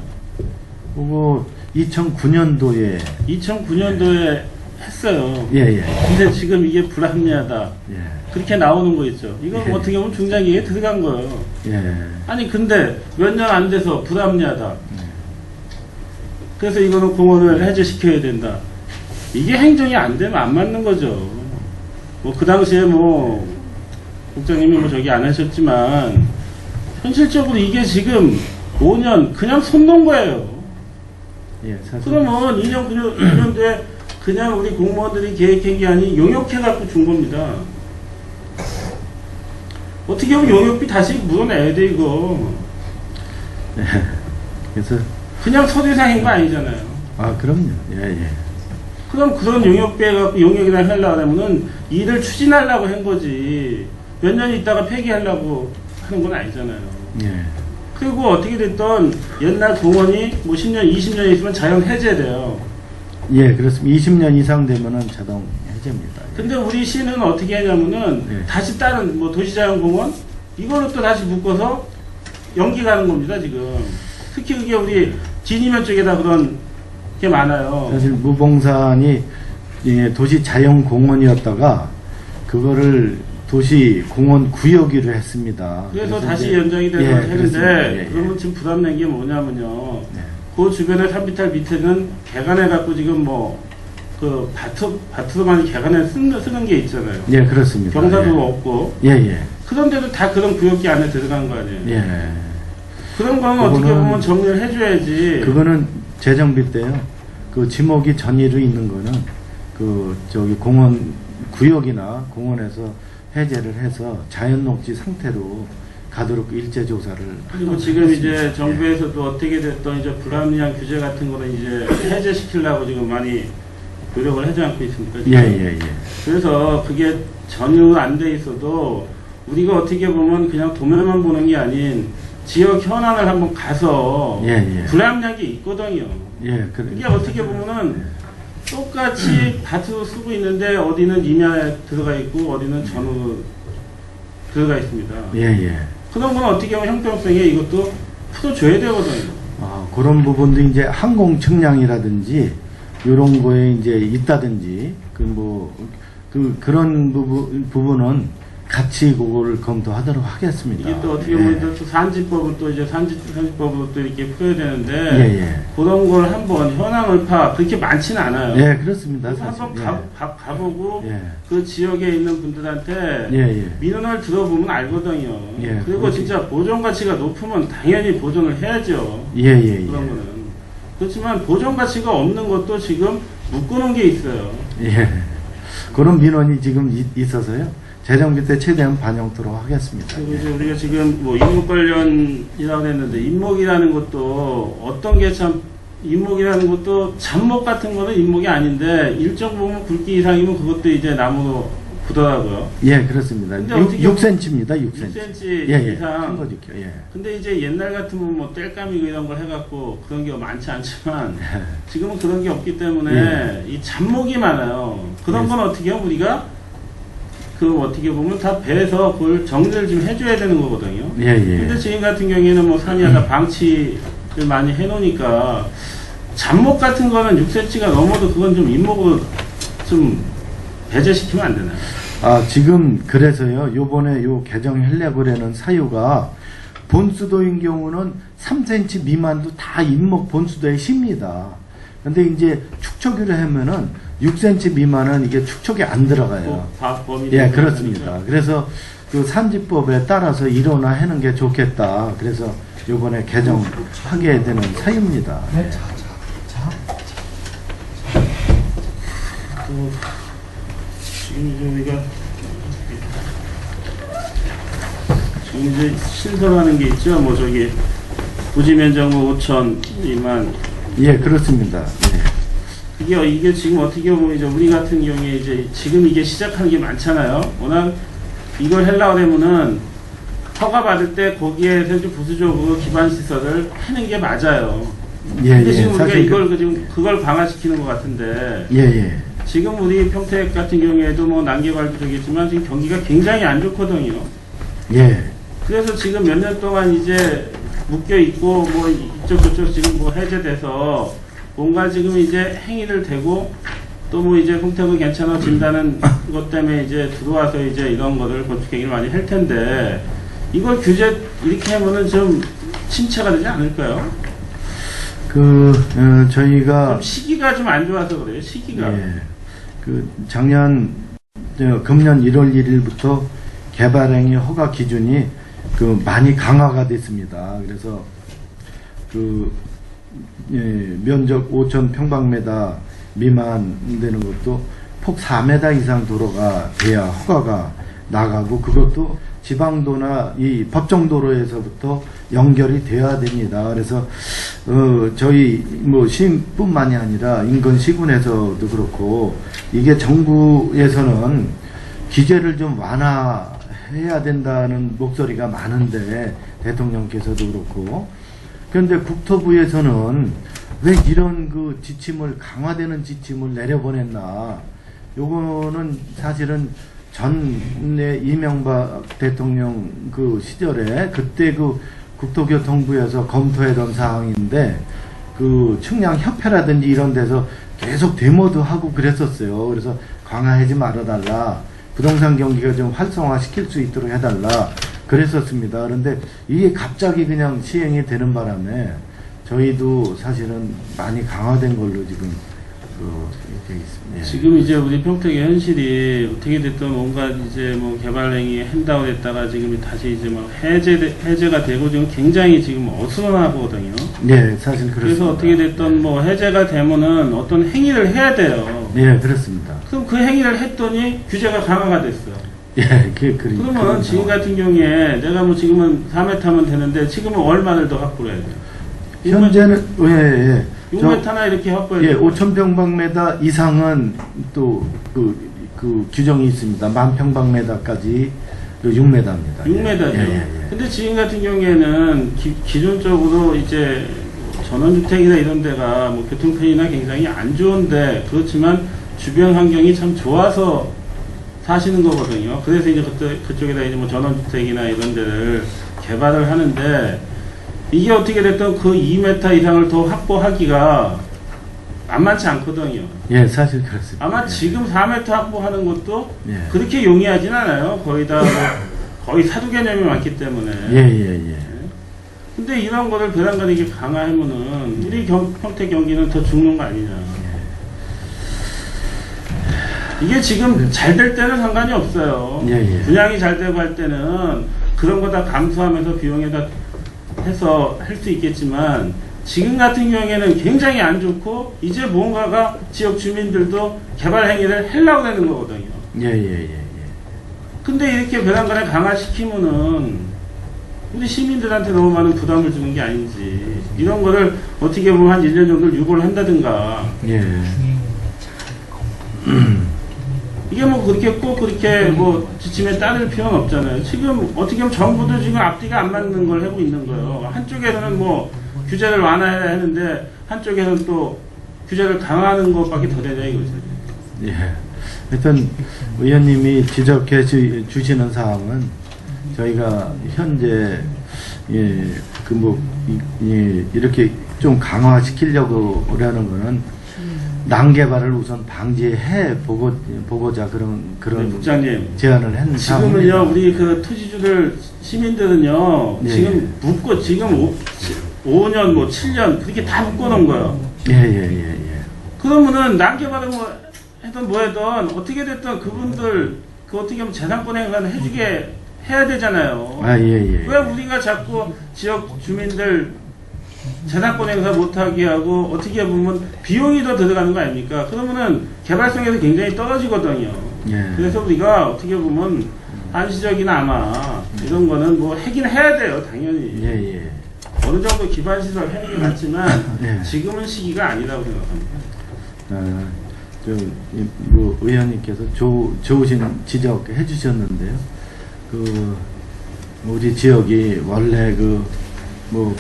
그거 2009년도에 2009년도에 했어요. 예. 근데 지금 이게 불합리하다. 예. 그렇게 나오는 거 있죠. 이거 예. 어떻게 보면 중장기에 들어간 거예요. 예. 아니 근데 몇 년 안 돼서 불합리하다. 그래서 이거는 공원을 해제시켜야 된다. 이게 행정이 안 되면 안 맞는 거죠. 뭐 그 당시에 뭐 국장님이 뭐 저기 안 하셨지만 현실적으로 이게 지금 5년 그냥 손 놓은 거예요. 예, 사실 그러면 2년 뒤에 그냥 우리 공무원들이 계획한 게 아닌 용역해갖고 준 겁니다. 어떻게 보면 용역비 다시 물어내야 돼, 이거. 그래서 그냥 서류상인 거 아니잖아요. 아 그럼요. 예, 예. 그럼 그런 용역비 해갖고 용역이나 하려고 하면은 일을 추진하려고 한 거지. 몇 년 있다가 폐기하려고 하는 건 아니잖아요. 예. 그리고 어떻게 됐던 옛날 공원이 뭐 10년, 20년 있으면 자연 해제돼요. 예, 그렇습니다. 20년 이상 되면은 자동 해제입니다. 예. 근데 우리 시는 어떻게 하냐면은 네. 다시 다른 뭐 도시자연공원 이걸로 또 다시 묶어서 연기 가는 겁니다 지금. 특히 그게 우리 진이면 쪽에다 그런 게 많아요. 사실 무봉산이 예, 도시 자연공원이었다가 그거를 도시 공원 구역으로 했습니다. 그래서 다시 이제- 연장이 되는 예, 걸 했는데 그렇습니다. 예, 예. 그러면 지금 부담된 게 뭐냐면요. 네. 그 주변에 3비탈 밑에는 개간해 갖고 지금 뭐 그 밭으로만 개간해 쓰는 게 있잖아요. 예, 그렇습니다. 경사도 예. 없고 예, 예. 그런데도 다 그런 구역기 안에 들어간 거 아니에요. 예. 그런 거는 어떻게 그거는- 보면 정리를 해줘야지. 그거는 재정비 때요. 그 지목이 전이로 있는 거는 그 저기 공원 구역이나 공원에서 해제를 해서 자연 녹지 상태로 가도록 일제 조사를 그리고 지금 이제 정부에서도 어떻게 됐던 이제 불합리한 규제 같은 거는 이제 해제시키려고 지금 많이 노력을 하지 않고 있습니까? 지금? 예예예. 그래서 그게 전혀 안 돼 있어도 우리가 어떻게 보면 그냥 도면만 보는 게 아닌 지역 현안을 한번 가서 예, 예. 불합리한 게 있거든요. 예, 이게 어떻게 보면은 똑같이 밭으로 쓰고 있는데 어디는 임야에 들어가 있고 어디는 전으로 들어가 있습니다. 예예. 그런 건 어떻게 보면 형평성에 이것도 풀어줘야 되거든요. 아, 그런 부분도 이제 항공 측량이라든지 이런 거에 이제 있다든지 그런 부분은 같이 그거를 검토하도록 하겠습니다. 이게 또 어떻게 보면 또 산지법은 또 이제 산지법으로 또 이렇게 풀어야 되는데 예예. 그런 걸 한번 현황을 그렇게 많지는 않아요. 예, 그렇습니다. 그래서 사실. 한번 가보고 예. 그 지역에 있는 분들한테 예예. 민원을 들어보면 알거든요. 예, 그리고 그렇지. 진짜 보존 가치가 높으면 당연히 보존을 해야죠. 예예예. 그런 거는. 그렇지만 보존 가치가 없는 것도 지금 묶어놓은 게 있어요. 예. 그런 민원이 지금 있어서요. 재정비 때 최대한 반영토록 하겠습니다. 그리고 이제 우리가 지금 뭐 인목 관련이라고 했는데 인목이라는 것도 어떤 게 참 인목이라는 것도 잡목 같은 거는 인목이 아닌데 일정 부분 굵기 이상이면 그것도 이제 나무로 굳더라고요. 예, 그렇습니다. 근데 어떻게 6cm입니다. 6cm. 6cm 예, 예. 이상. 큰 거죠. 예. 근데 이제 옛날 같으면 뭐 땔감이고 이런 걸 해갖고 그런 게 많지 않지만 지금은 그런 게 없기 때문에 이 잡목이 많아요. 그런 건 어떻게 하면 우리가 그 어떻게 보면 다 배에서 그걸 정리를 좀 해줘야 되는 거거든요. 예, 예. 근데 지금 같은 경우에는 뭐 산이하다 방치를 많이 해놓으니까 잡목 같은 거는 6cm가 넘어도 그건 좀 인목으로 좀 배제시키면 안 되나요? 아, 지금 그래서요. 요번에 요 개정하려고 하는 사유가 본수도인 경우는 3cm 미만도 다 인목 본수도에 쉽니다. 근데 이제 축척을 하면은 6cm 미만은 이게 축척이 안 들어가요. 예, 그렇습니다. 그래서 그 산지법에 따라서 일어나 하는 게 좋겠다. 그래서 요번에 개정하게 되는 사유입니다. 지금 이제 우리가 지금 이제 신설하는 게 있죠. 뭐 저기 부지 면적 5천 2만. 예, 그렇습니다. 예. 이게 지금 어떻게 보면 이제 우리 같은 경우에 이제 지금 이게 시작하는 게 많잖아요. 워낙 이걸 하려고 하면은 허가 받을 때 거기에서 좀 부수적으로 기반 시설을 하는 게 맞아요. 예, 근데 예. 지금 우리가 사실 이걸 지금 그걸 강화시키는 것 같은데. 예, 예. 지금 우리 평택 같은 경우에도 뭐 난개발도 되겠지만 지금 경기가 굉장히 안 좋거든요. 예. 그래서 지금 몇 년 동안 이제 묶여 있고 뭐 이쪽 저쪽 지금 뭐 해제돼서 뭔가 지금 이제 행위를 대고 또 뭐 이제 평택은 괜찮아진다는 것 때문에 이제 들어와서 이제 이런 거를 건축행위를 많이 할 텐데 이걸 규제 이렇게 하면은 좀 침체가 되지 않을까요? 저희가 좀 시기가 좀 안 좋아서 그래요. 시기가. 예, 금년 1월 1일부터 개발행위 허가 기준이 많이 강화가 됐습니다. 그래서 면적 5,000평방미터 미만 되는 것도 폭 4m 이상 도로가 돼야 허가가 나가고, 그것도 지방도나 이 법정도로에서부터 연결이 돼야 됩니다. 그래서 저희 시민뿐만이 아니라 인근 시군에서도 그렇고, 이게 정부에서는 규제를 좀 완화해야 된다는 목소리가 많은데, 대통령께서도 그렇고, 그런데 국토부에서는 왜 이런 지침을, 강화되는 지침을 내려보냈나. 요거는 사실은 전에 이명박 대통령 시절에 그때 국토교통부에서 검토했던 사항인데, 측량협회라든지 이런 데서 계속 데모도 하고 그랬었어요. 그래서 강화하지 말아달라, 부동산 경기가 좀 활성화시킬 수 있도록 해달라 그랬었습니다. 그런데 이게 갑자기 그냥 시행이 되는 바람에 저희도 사실은 많이 강화된 걸로 지금 이렇게 있습니다. 예. 지금 이제 우리 평택의 현실이 어떻게 됐든 뭔가 이제 개발행위 한다고 했다가 지금 다시 이제 해제가 되고 지금 굉장히 지금 어수선하거든요. 네, 사실 그렇습니다. 그래서 어떻게 됐든 해제가 되면은 어떤 행위를 해야 돼요. 네, 그렇습니다. 그럼 그 행위를 했더니 규제가 강화가 됐어요. 예, 그러면 지금 같은 경우에 내가 지금은 4m면 되는데 지금은 얼마를 더 확보를 해야 돼요? 현재는 6m나 이렇게 확보해야 돼요. 5,000평방미터 이상은 또 규정이 있습니다. 10,000평방미터까지 6m입니다. 6m죠. 근데 지금 같은 경우에는 기존적으로 이제 전원주택이나 이런 데가 교통편이나 굉장히 안 좋은데, 그렇지만 주변 환경이 참 좋아서 사시는 거거든요. 그래서 이제 그쪽에다 이제 전원주택이나 이런 데를 개발을 하는데, 이게 어떻게 됐든 2m 이상을 더 확보하기가 만만치 않거든요. 예, 사실 그렇습니다. 아마 지금 4m 확보하는 것도 예. 그렇게 용이하진 않아요. 거의 다 거의 사두 개념이 많기 때문에. 예. 근데 이런 거를 배당가 되게 강화하면은 우리 평택 경기는 더 죽는 거 아니냐. 이게 지금 잘 될 때는 상관이 없어요. 분양이 잘 되고 할 때는 그런 거 다 감수하면서 비용에다 해서 할 수 있겠지만, 지금 같은 경우에는 굉장히 안 좋고 이제 뭔가가 지역 주민들도 개발 행위를 하려고 하는 거거든요. 근데 이렇게 배당간을 강화시키면은 우리 시민들한테 너무 많은 부담을 주는 게 아닌지, 이런 거를 어떻게 보면 한 1년 정도 유보를 한다든가. 이게 그렇게 꼭 그렇게 지침에 따를 필요는 없잖아요. 지금 어떻게 보면 정부도 지금 앞뒤가 안 맞는 걸 하고 있는 거예요. 한쪽에서는 규제를 완화해야 하는데, 한쪽에서는 또 규제를 강화하는 것밖에 더 되냐 이거죠. 예. 일단 의원님이 지적해 주시는 사항은 저희가 현재 이렇게 좀 강화시키려고 하는 거는 난개발을 우선 방지해 보고자 그런 국장님, 제안을 했는 지금은요 우리 토지주들 시민들은요 지금 묶고 지금 5년 7년 그렇게 다 묶어놓은 거예요. 그러면은 난개발은 해든 뭐해든 어떻게 됐든 그분들 어떻게 하면 재산권 행사는 해주게 해야 되잖아요. 왜 우리가 자꾸 지역 주민들 재산권 행사 못하게 하고, 어떻게 보면 비용이 더 들어가는 거 아닙니까? 그러면은 개발성에서 굉장히 떨어지거든요. 그래서 우리가 어떻게 보면 한시적이나 아마 이런 거는 하긴 해야 돼요, 당연히. 어느 정도 기반시설 하는 게 맞지만 지금은 시기가 아니라고 생각합니다. 의원님께서 좋으신 지적해 주셨는데요. 우리 지역이 원래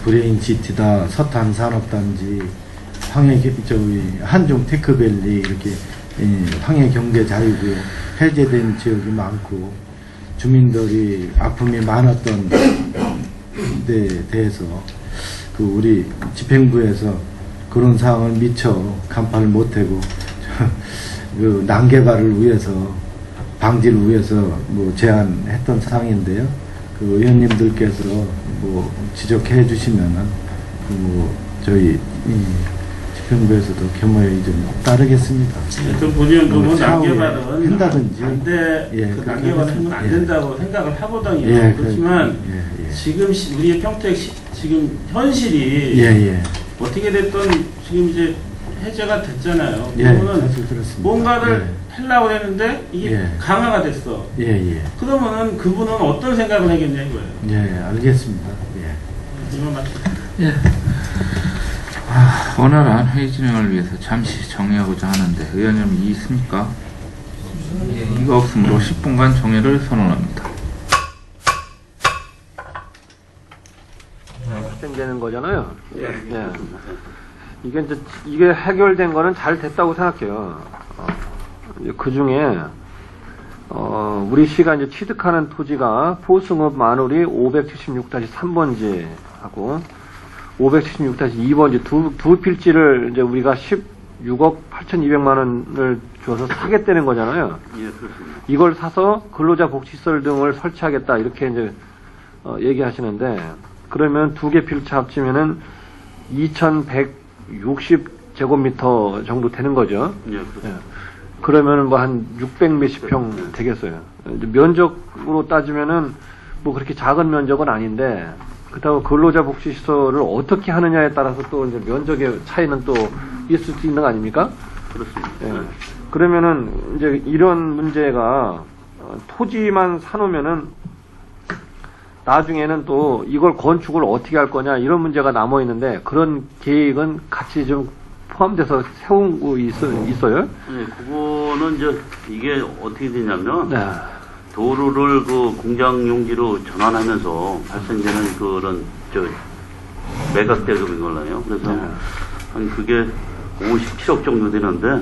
브레인 시티다, 서탄 산업단지, 한중 테크밸리 이렇게 황해 경제 자유구역 해제된 지역이 많고, 주민들이 아픔이 많았던 데 대해서 우리 집행부에서 그런 상황을 미처 간파를 못하고 난개발을 위해서, 방지를 위해서 제안했던 사항인데요. 의원님들께서 지적해 주시면은 저희 이 집행부에서도 겸허히 좀 따르겠습니다. 좀 본의원도 뭐 차후에 남개발은 한다든지. 안돼 예, 그 그렇게 남개발을 하면 안 하겠습니다. 된다고 생각을 하거든요. 예, 그렇지만 예, 예. 지금 우리의 평택 지금 현실이 예. 어떻게 됐든 지금 이제 해제가 됐잖아요. 예, 그러면은 사실 그렇습니다. 뭔가를 하려고 했는데 이게 예. 강화가 됐어. 예. 그러면은 그분은 어떤 생각을 하겠냐 이거예요. 예, 알겠습니다. 예. 이만 말씀. 예. 원활한 회의 진행을 위해서 잠시 정리하고자 하는데 의원님 이의 있습니까? 예, 이거 없으므로 10분간 정회를 선언합니다. 발생되는 거잖아요. 예. 이게 해결된 거는 잘 됐다고 생각해요. 그 중에 우리 시가 이제 취득하는 토지가 포승읍 만우리 576-3번지하고 576-2번지 두 필지를 이제 우리가 16억 8,200만 원을 줘서 사겠다는 거잖아요. 예, 그렇습니다. 이걸 사서 근로자 복지시설 등을 설치하겠다 이렇게 이제 얘기하시는데, 그러면 두 개 필지 합치면은 2,160제곱미터 정도 되는 거죠. 예, 그렇습니다. 그러면은 뭐 한 600 몇십 평 되겠어요. 이제 면적으로 따지면은 뭐 그렇게 작은 면적은 아닌데, 그렇다고 근로자 복지시설을 어떻게 하느냐에 따라서 또 이제 면적의 차이는 또 있을 수 있는 거 아닙니까? 그렇습니다. 예. 그러면은 이제 이런 문제가 토지만 사놓으면은 나중에는 또 이걸 건축을 어떻게 할 거냐 이런 문제가 남아 있는데, 그런 계획은 같이 좀 포함돼서 세운 거 있어요? 네, 그거는 이제 이게 어떻게 되냐면 네. 도로를 그 공장 용지로 전환하면서 발생되는 그런 매각 대금인 걸로요. 그래서 한 그게 57억 정도 되는데,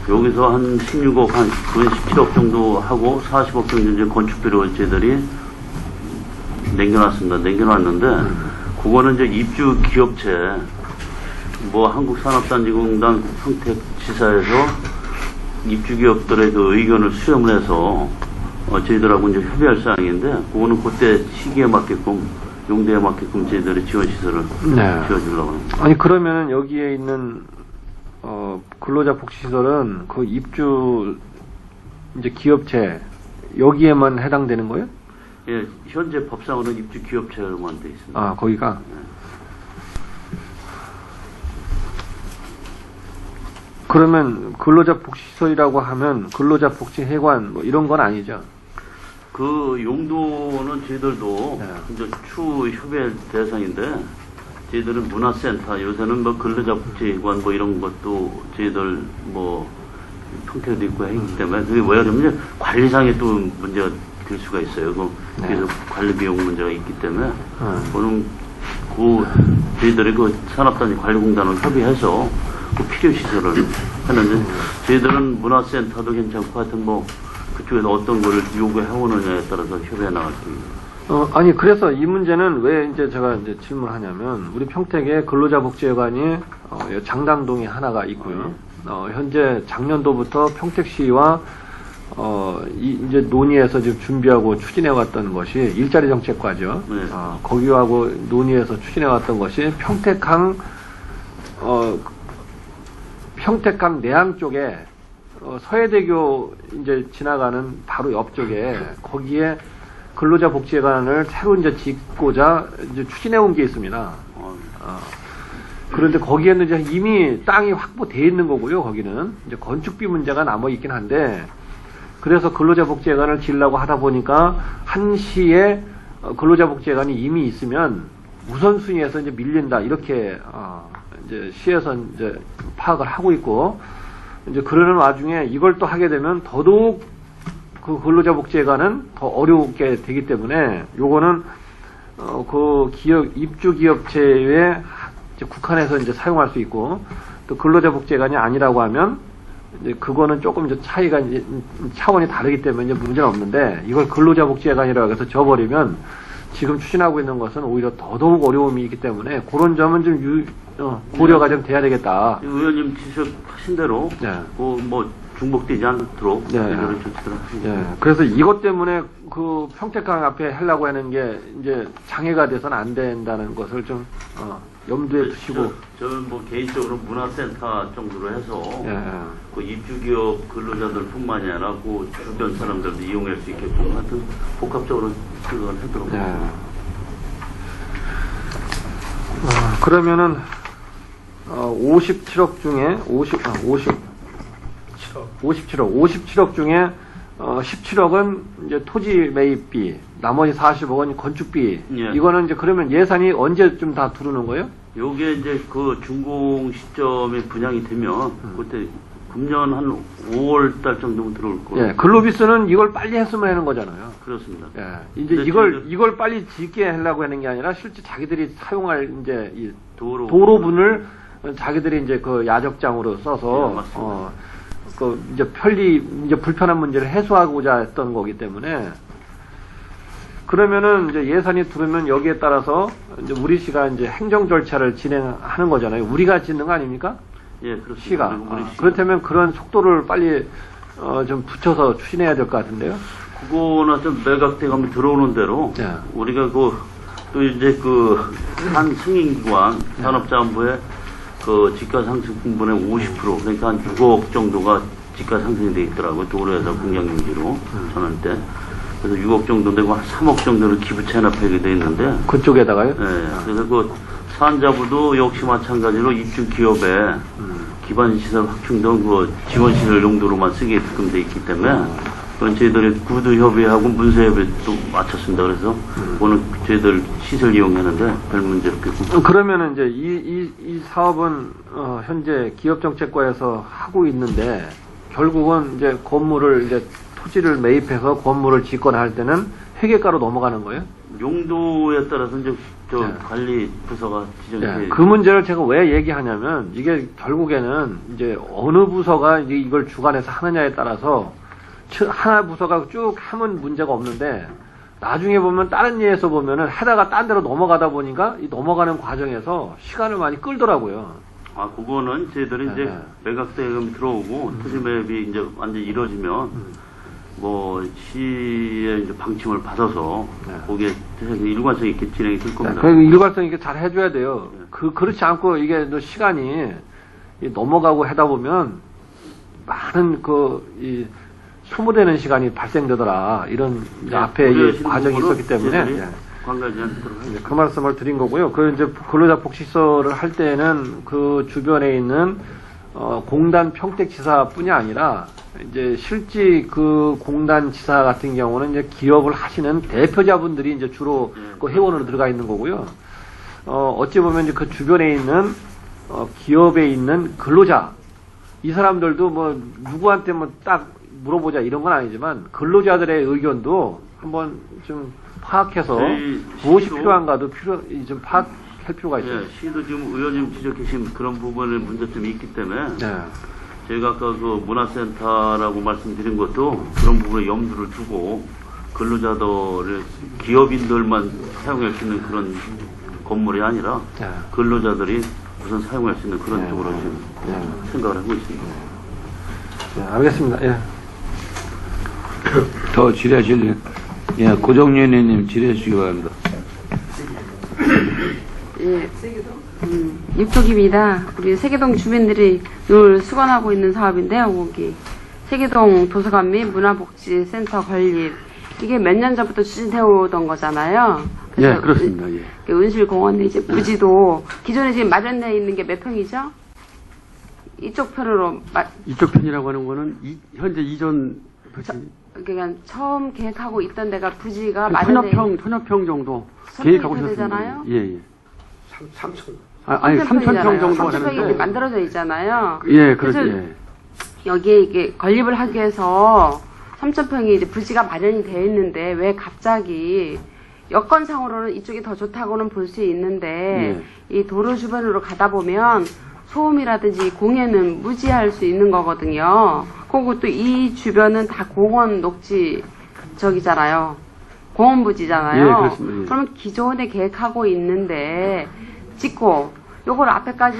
여기서 한 16억 한 17억 정도 하고 40억 정도 이제 건축비로 저희들이 남겨놨는데, 그거는 이제 입주 기업체 뭐 한국산업단지공단 평택지사에서 입주 기업들의 그 의견을 수렴을 해서 저희들하고 이제 협의할 사항인데, 그거는 그때 시기에 맞게끔 용도에 맞게끔 저희들이 지원 시설을 지어주려고 합니다. 아니 그러면은 여기에 있는 근로자 복지시설은 그 입주 이제 기업체 여기에만 해당되는 거예요? 예, 현재 법상으로는 입주 기업체로만 돼 있습니다. 아, 거기가? 그러면 근로자 복지시설이라고 하면 근로자 복지회관 뭐 이런 건 아니죠? 그 용도는 저희들도 이제 추후 협의 대상인데, 저희들은 문화센터, 요새는 뭐 근로자복지관 뭐 이런 것도 저희들 뭐 평택에도 있고 했기 때문에, 그게 왜 그러면 관리상에 또 문제가 될 수가 있어요. 그래서 관리 비용 문제가 있기 때문에, 그거는 저희들이 그 산업단지 관리공단을 협의해서 그 필요 시설을 하는데, 저희들은 문화센터도 괜찮고 하여튼 뭐 그쪽에서 어떤 거를 요구해 오느냐에 따라서 협의해 나갈 겁니다. 아니 그래서 이 문제는 왜 이제 제가 이제 질문하냐면, 우리 평택에 근로자복지회관이 장당동에 하나가 있고요. 현재 작년도부터 평택시와 이제 논의해서 지금 준비하고 추진해 왔던 것이 일자리 정책과죠. 네. 거기하고 논의해서 추진해 왔던 것이 평택항 내항 쪽에 서해대교 이제 지나가는 바로 옆쪽에 거기에 근로자복지회관을 새로 이제 짓고자 이제 추진해 온 게 있습니다. 그런데 거기에는 이제 이미 땅이 확보되어 있는 거고요. 거기는 이제 건축비 문제가 남아 있긴 한데, 그래서 근로자복지회관을 지으려고 하다 보니까 한시에 근로자복지회관이 이미 있으면 우선순위에서 이제 밀린다 이렇게 이제 시에서 이제 파악을 하고 있고, 이제 그러는 와중에 이걸 또 하게 되면 더더욱 그 근로자복지회관은 더 어렵게 되기 때문에, 요거는 그 입주 기업체에 이제 국한해서 이제 사용할 수 있고, 또 근로자복지회관이 아니라고 하면 이제 그거는 조금 이제 차이가 이제 차원이 다르기 때문에 이제 문제는 없는데, 이걸 근로자복지회관이라고 해서 져버리면 지금 추진하고 있는 것은 오히려 더더욱 어려움이 있기 때문에, 그런 점은 좀 고려가 좀 돼야 되겠다. 의원님 지적하신 대로 뭐 중복되지 않도록 이런 조치들을 하겠습니다. 그래서 이것 때문에 그 평택강 앞에 하려고 하는 게 이제 장애가 돼서는 안 된다는 것을 좀 염두에 두시고. 저는 뭐 개인적으로 문화센터 정도로 해서 예. 그 입주기업 근로자들뿐만이 아니라 그 주변 사람들도 이용할 수 있게끔 하여튼 복합적으로 그걸 하도록 예. 하겠습니다. 그러면은 57억 중에 57억 중에 17억은 이제 토지 매입비, 나머지 40억은 건축비. 예. 이거는 이제 그러면 예산이 언제쯤 다 들어오는 거예요? 요게 이제 그 준공 시점에 분양이 되면 그때 금년 한 5월 달 정도면 들어올 거예요. 예, 글로비스는 이걸 빨리 했으면 하는 거잖아요. 그렇습니다. 예, 이제 근데 이걸 빨리 짓게 하려고 하는 게 아니라 실제 자기들이 사용할 이제 이 도로분을 자기들이 이제 그 야적장으로 써서 예, 맞습니다. 그 이제 이제 불편한 문제를 해소하고자 했던 거기 때문에 그러면은 이제 예산이 들어오면 여기에 따라서 이제 우리시가 이제 행정 절차를 진행하는 거잖아요. 우리가 짓는 거 아닙니까? 예, 그렇습니다. 시가. 우리 시가. 그렇다면 그런 속도를 빨리 좀 붙여서 추진해야 될 것 같은데요. 그거나 좀 매각돼 가면 들어오는 대로 예. 우리가 또 이제 한 승인기관 산업자원부에 그 집가상승분의 50% 그러니까 한 6억 정도가 집가상승이 돼 있더라고요. 도로에서 공장용지로 전환 때. 그래서 6억 정도 되고 한 3억 정도는 기부 체납하게 돼 있는데. 그쪽에다가요? 예. 그래서 그 산자부도 역시 마찬가지로 입주 기업에 기반 시설 확충 등 그 지원 시설 용도로만 쓰게끔 돼 있기 때문에 그건 저희들이 구두 협의하고 문서 협의도 마쳤습니다. 그래서 오늘 저희들 시설 이용하는데 별 문제 없겠고. 그러면은 이제 이 사업은 현재 기업정책과에서 하고 있는데 결국은 이제 토지를 매입해서 건물을 짓거나 할 때는 회계가로 넘어가는 거예요? 용도에 따라서 이제 네. 관리 부서가 지정돼. 네. 그 문제를 제가 왜 얘기하냐면 이게 결국에는 이제 어느 부서가 이제 이걸 주관해서 하느냐에 따라서 하나 부서가 쭉 하면 문제가 없는데 나중에 보면 다른 예에서 보면은 하다가 딴 데로 넘어가다 보니까 이 넘어가는 과정에서 시간을 많이 끌더라고요. 아, 그거는 저희들이 이제 네. 매각대금 들어오고 토지 매입이 이제 완전히 이루어지면 뭐 시의 이제 방침을 받아서 거기에 일관성 있게 진행이 될 겁니다. 그 일관성 있게 잘 해줘야 돼요. 그렇지 않고 이게 시간이 넘어가고 하다 보면 많은 이 소모되는 시간이 발생되더라. 이런 이제 앞에 이 과정이 있었기 때문에 관계자한테 들어가요. 그 말씀을 드린 거고요. 그 이제 근로자 복지시설을 할 때는 그 주변에 있는 공단 평택지사뿐이 아니라 이제 실제 그 공단 지사 같은 경우는 이제 기업을 하시는 대표자분들이 이제 주로 그 회원으로 들어가 있는 거고요. 어찌 보면 이제 그 주변에 있는 기업에 있는 근로자 이 사람들도 뭐 누구한테 뭐 딱 물어보자 이런 건 아니지만 근로자들의 의견도 한번 좀 파악해서 무엇이 필요한가도 좀 파악할 필요가 있어요. 예, 시도 지금 의원님 지적하신 그런 부분에 문제점이 있기 때문에 저희가 아까 그 문화센터라고 말씀드린 것도 그런 부분에 염두를 두고 근로자들의 기업인들만 사용할 수 있는 그런 건물이 아니라 근로자들이 우선 사용할 수 있는 그런 쪽으로 지금 생각을 하고 있습니다. 알겠습니다. 예. 더 질의하실래요? 예, 고정연예님 질의하시기 바랍니다. 예, 육독입니다. 우리 세계동 주민들이 늘 수건하고 있는 사업인데요. 거기 세계동 도서관 및 문화복지센터 건립 이게 몇 년 전부터 추진되어 오던 거잖아요. 예, 그렇습니다. 예. 은실공원에 이제 부지도 기존에 지금 마련되어 있는 게 몇 평이죠? 이쪽 편으로 이쪽 편이라고 하는 거는 현재 이전 그러니까 처음 계획하고 있던 데가 부지가 마련돼 천여 평 정도 계획하고 있었잖아요. 예. 3,000. 아니 3,000평 정도 3,000평이 이렇게 만들어져 있잖아요. 예, 그렇죠. 예. 여기에 이게 건립을 하기 위해서 3,000평이 이제 부지가 마련이 되어 있는데 왜 갑자기 여건상으로는 이쪽이 더 좋다고는 볼 수 있는데 이 도로 주변으로 가다 보면 소음이라든지 공해는 무지할 수 있는 거거든요. 그리고 또 이 주변은 다 공원 녹지 저기잖아요. 공원 부지잖아요. 예, 그렇습니다. 예. 그러면 기존에 계획하고 있는데 짓고 요걸 앞에까지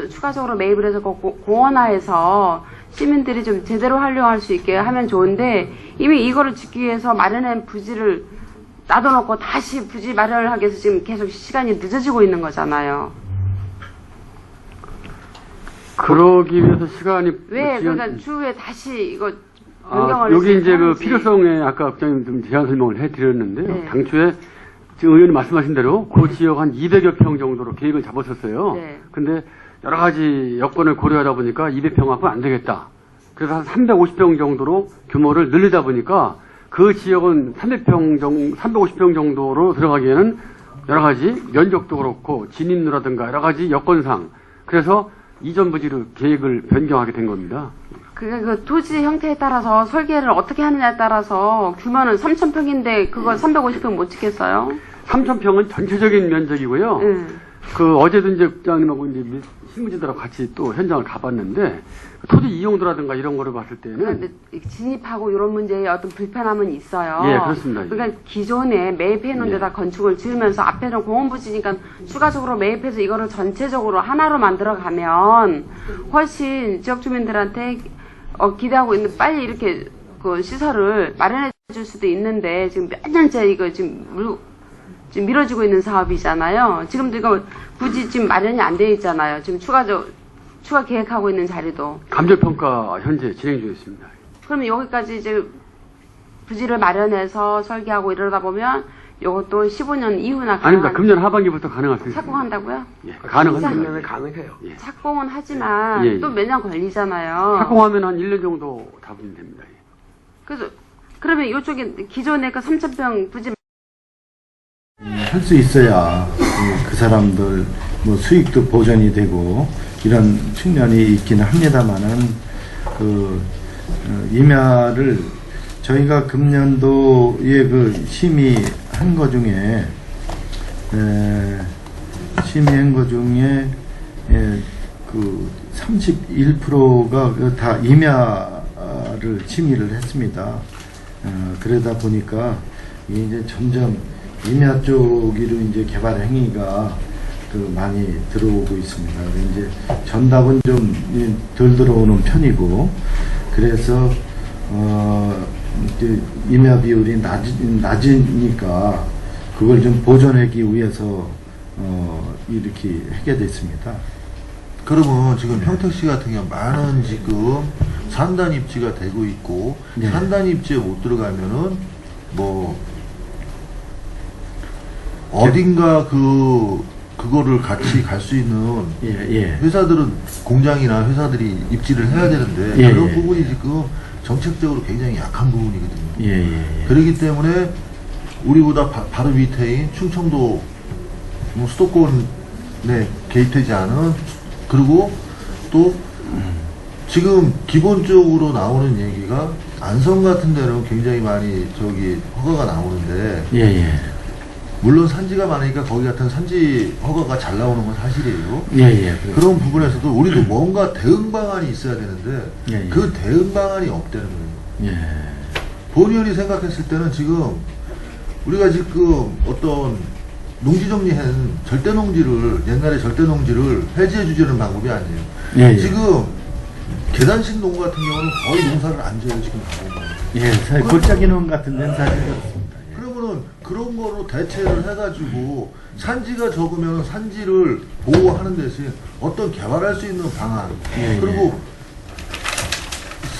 추가적으로 매입을 해서 공원화해서 시민들이 좀 제대로 활용할 수 있게 하면 좋은데 이미 이거를 짓기 위해서 마련한 부지를 놔둬놓고 다시 부지 마련을 하기 위해서 지금 계속 시간이 늦어지고 있는 거잖아요. 그러기 위해서 시간이 왜 지연- 그러니까 추후에 다시 이거 변경을 여기 이제 그 하는지. 필요성에 아까 국장님 좀 제안 설명을 해드렸는데요. 네. 당초에 지금 의원님 말씀하신 대로 그 지역 한 200여 평 정도로 계획을 잡았었어요. 네. 근데 여러 가지 여건을 고려하다 보니까 200평 갖고는 안 되겠다. 그래서 한 350평 정도로 규모를 늘리다 보니까 그 지역은 350평 정도로 들어가기에는 여러 가지 면적도 그렇고 진입로라든가 여러 가지 여건상 그래서 이전 부지로 계획을 변경하게 된 겁니다. 그 토지 형태에 따라서 설계를 어떻게 하느냐에 따라서 규모는 3,000평인데 그거 350평 못 찍겠어요? 3,000평은 전체적인 면적이고요. 그 어제도 이제 국장님하고 이제 신문지들하고 같이 또 현장을 가봤는데 토지 이용도라든가 이런 거를 봤을 때는 근데 진입하고 이런 문제에 어떤 불편함은 있어요. 예, 그렇습니다. 그러니까 기존에 매입해 놓은 데다 건축을 지으면서 앞에는 공원부지니까 추가적으로 매입해서 이거를 전체적으로 하나로 만들어 가면 훨씬 지역 주민들한테 기대하고 있는 빨리 이렇게 그 시설을 마련해 줄 수도 있는데 지금 몇 년째 이거 지금 미뤄지고 있는 사업이잖아요. 지금도 이거 부지 지금 마련이 안 돼 있잖아요. 지금 추가 계획하고 있는 자리도. 감정평가 현재 진행 중에 있습니다. 그러면 여기까지 이제 부지를 마련해서 설계하고 이러다 보면 이것도 15년 이후나 아닙니다. 금년 하반기부터 가능할 수 있습니다. 착공한다고요? 예, 가능합니다. 금년에 가능해요. 예. 착공은 하지만 예, 예. 또 몇 년 걸리잖아요. 착공하면 한 1년 정도 잡으면 됩니다. 예. 그래서 그러면 이쪽에 기존에 그 3,000평 부지 할 수 있어야 그 사람들 뭐 수익도 보전이 되고 이런 측면이 있기는 합니다만은 임야를 저희가 금년도에 그 심의한 거 중에 그 31%가 다 임야를 심의를 했습니다. 그러다 보니까 이제 점점 임야 쪽으로 이제 개발 행위가 많이 들어오고 있습니다. 이제 전답은 좀 덜 들어오는 편이고, 그래서 이제 임야 비율이 낮으니까 그걸 좀 보존하기 위해서 이렇게 하게 됐습니다. 그러면 지금 평택시 같은 경우 많은 지금 산단 입지가 되고 있고 산단 입지에 못 들어가면은 뭐 어딘가 그거를 같이 갈 수 있는 회사들은 공장이나 회사들이 입지를 해야 되는데 그런 부분이 지금 정책적으로 굉장히 약한 부분이거든요. 그렇기 때문에 우리보다 바로 밑에인 충청도 수도권에 개입되지 않은 그리고 또 지금 기본적으로 나오는 얘기가 안성 같은 데는 굉장히 많이 허가가 나오는데 물론 산지가 많으니까 거기 같은 산지 허가가 잘 나오는 건 사실이에요. 그런 부분에서도 우리도 뭔가 대응 방안이 있어야 되는데 그 대응 방안이 없다는 거예요. 본의원이 생각했을 때는 지금 우리가 지금 어떤 농지 정리한 절대 농지를 옛날에 절대 농지를 해지해 주자는 방법이 아니에요. 지금 계단식 농구 같은 경우는 거의 농사를 안 지어요. 지금 가보면. 골짜기 농 같은 데는 사실 그렇습니다. 그러면은 그런 거로 대체를 해가지고 산지가 적으면 산지를 보호하는 대신 어떤 개발할 수 있는 방안 그리고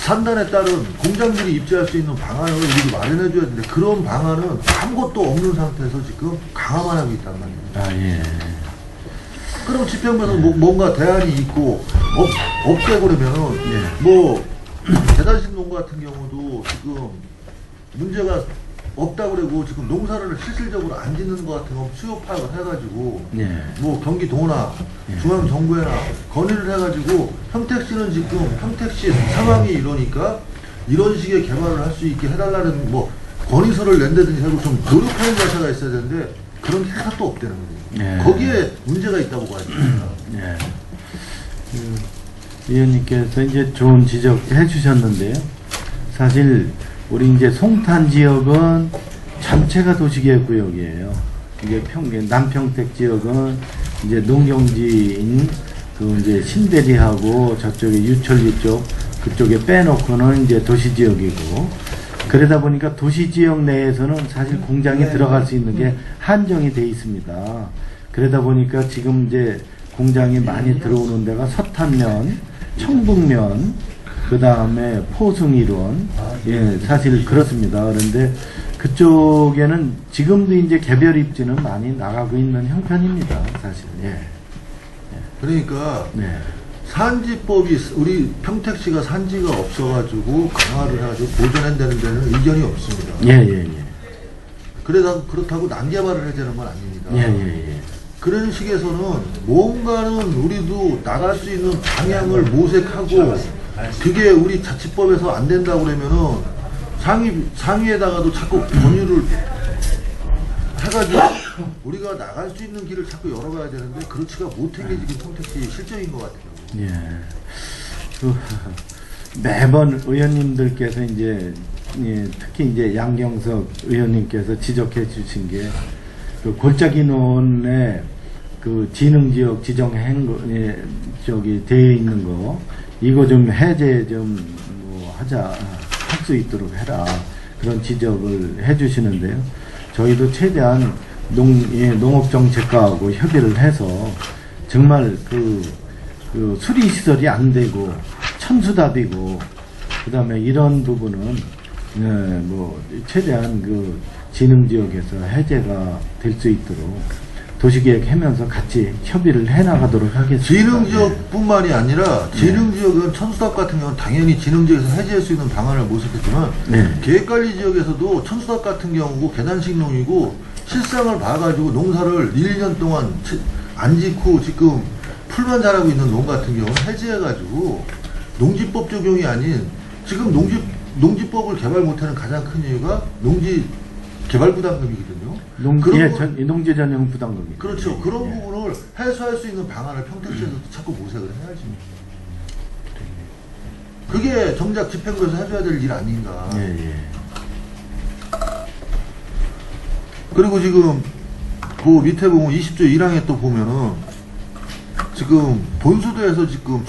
산단에 따른 공장들이 입지할 수 있는 방안을 우리도 마련해 줘야 되는데 그런 방안은 아무것도 없는 상태에서 지금 강화만 하고 있단 말이에요. 그럼 집행부에서 뭔가 대안이 있고 없대고 그러면은 뭐 계단식 농가 같은 경우도 지금 문제가 없다고 그러고 지금 농사를 실질적으로 안 짓는 것 같은 거 수요 파악을 해가지고 뭐 경기도나 중앙정부에나 건의를 해가지고 평택시는 지금 평택시 상황이 이러니까 이런 식의 개발을 할 수 있게 해달라는 뭐 건의서를 낸다든지 하고 좀 노력하는 자세가 있어야 되는데 그런 게 하나도 없다는 거예요. 거기에 문제가 있다고 봐야 됩니다. 위원님께서 이제 좋은 지적해 주셨는데요. 사실 우리 이제 송탄 지역은 전체가 도시계획구역이에요. 이게 남평택 지역은 이제 농경지인 그 이제 신대리하고 저쪽에 유철리 쪽 그쪽에 빼놓고는 이제 도시지역이고 그러다 보니까 도시지역 내에서는 사실 공장이 들어갈 수 있는 게 한정이 돼 있습니다. 그러다 보니까 지금 이제 공장이 많이 들어오는 데가 서탄면 청북면, 그 다음에 포승이론, 예, 사실 그렇습니다. 그런데 그쪽에는 지금도 이제 개별 입지는 많이 나가고 있는 형편입니다, 사실. 예. 그러니까 네. 산지법이 우리 평택시가 산지가 없어가지고 강화를 해가지고 보존한다는 데는 의견이 없습니다. 예, 예, 예. 그렇다고 난개발을 해제는 건 아닙니다. 예, 예, 예. 그런 식에서는 뭔가는 우리도 나갈 수 있는 방향을 모색하고 그게 우리 자치법에서 안 된다고 그러면은 상위에다가도 자꾸 권유를 해가지고 우리가 나갈 수 있는 길을 자꾸 열어가야 되는데 그렇지가 못한 게 지금 평택시 실정인 것 같아요. 예. 매번 의원님들께서 이제, 예, 특히 이제 양경석 의원님께서 지적해 주신 게, 그 골짜기논에 그 지능지역 지정한 거, 예, 저기, 되어 있는 거, 이거 좀 해제 좀, 뭐, 할 수 있도록 해라. 그런 지적을 해 주시는데요. 저희도 최대한 농업정책과하고 협의를 해서, 정말 그 수리시설이 안 되고, 천수답이고, 그 다음에 이런 부분은, 네, 뭐, 최대한 그 지능지역에서 해제가 될 수 있도록 도시계획 하면서 같이 협의를 해나가도록 하겠습니다. 지능지역뿐만이 아니라 지능지역은 천수답 같은 경우는 당연히 지능지역에서 해제할 수 있는 방안을 모색했지만 네. 계획관리지역에서도 천수답 같은 경우고 계단식농이고 실상을 봐가지고 농사를 1년 동안 안 짓고 지금 풀만 자라고 있는 농 같은 경우는 해제해가지고 농지법 적용이 아닌 지금 농지법을 개발 못하는 가장 큰 이유가 농지 개발 부담금이거든요. 농지 전용 부담금이. 그렇죠. 그런 부분을 해소할 수 있는 방안을 평택시에서 자꾸 모색을 해야지. 그게 정작 집행부에서 해줘야 될 일 아닌가. 예. 그리고 지금 그 밑에 보면 20조 1항에 또 보면은 지금 본수도에서 지금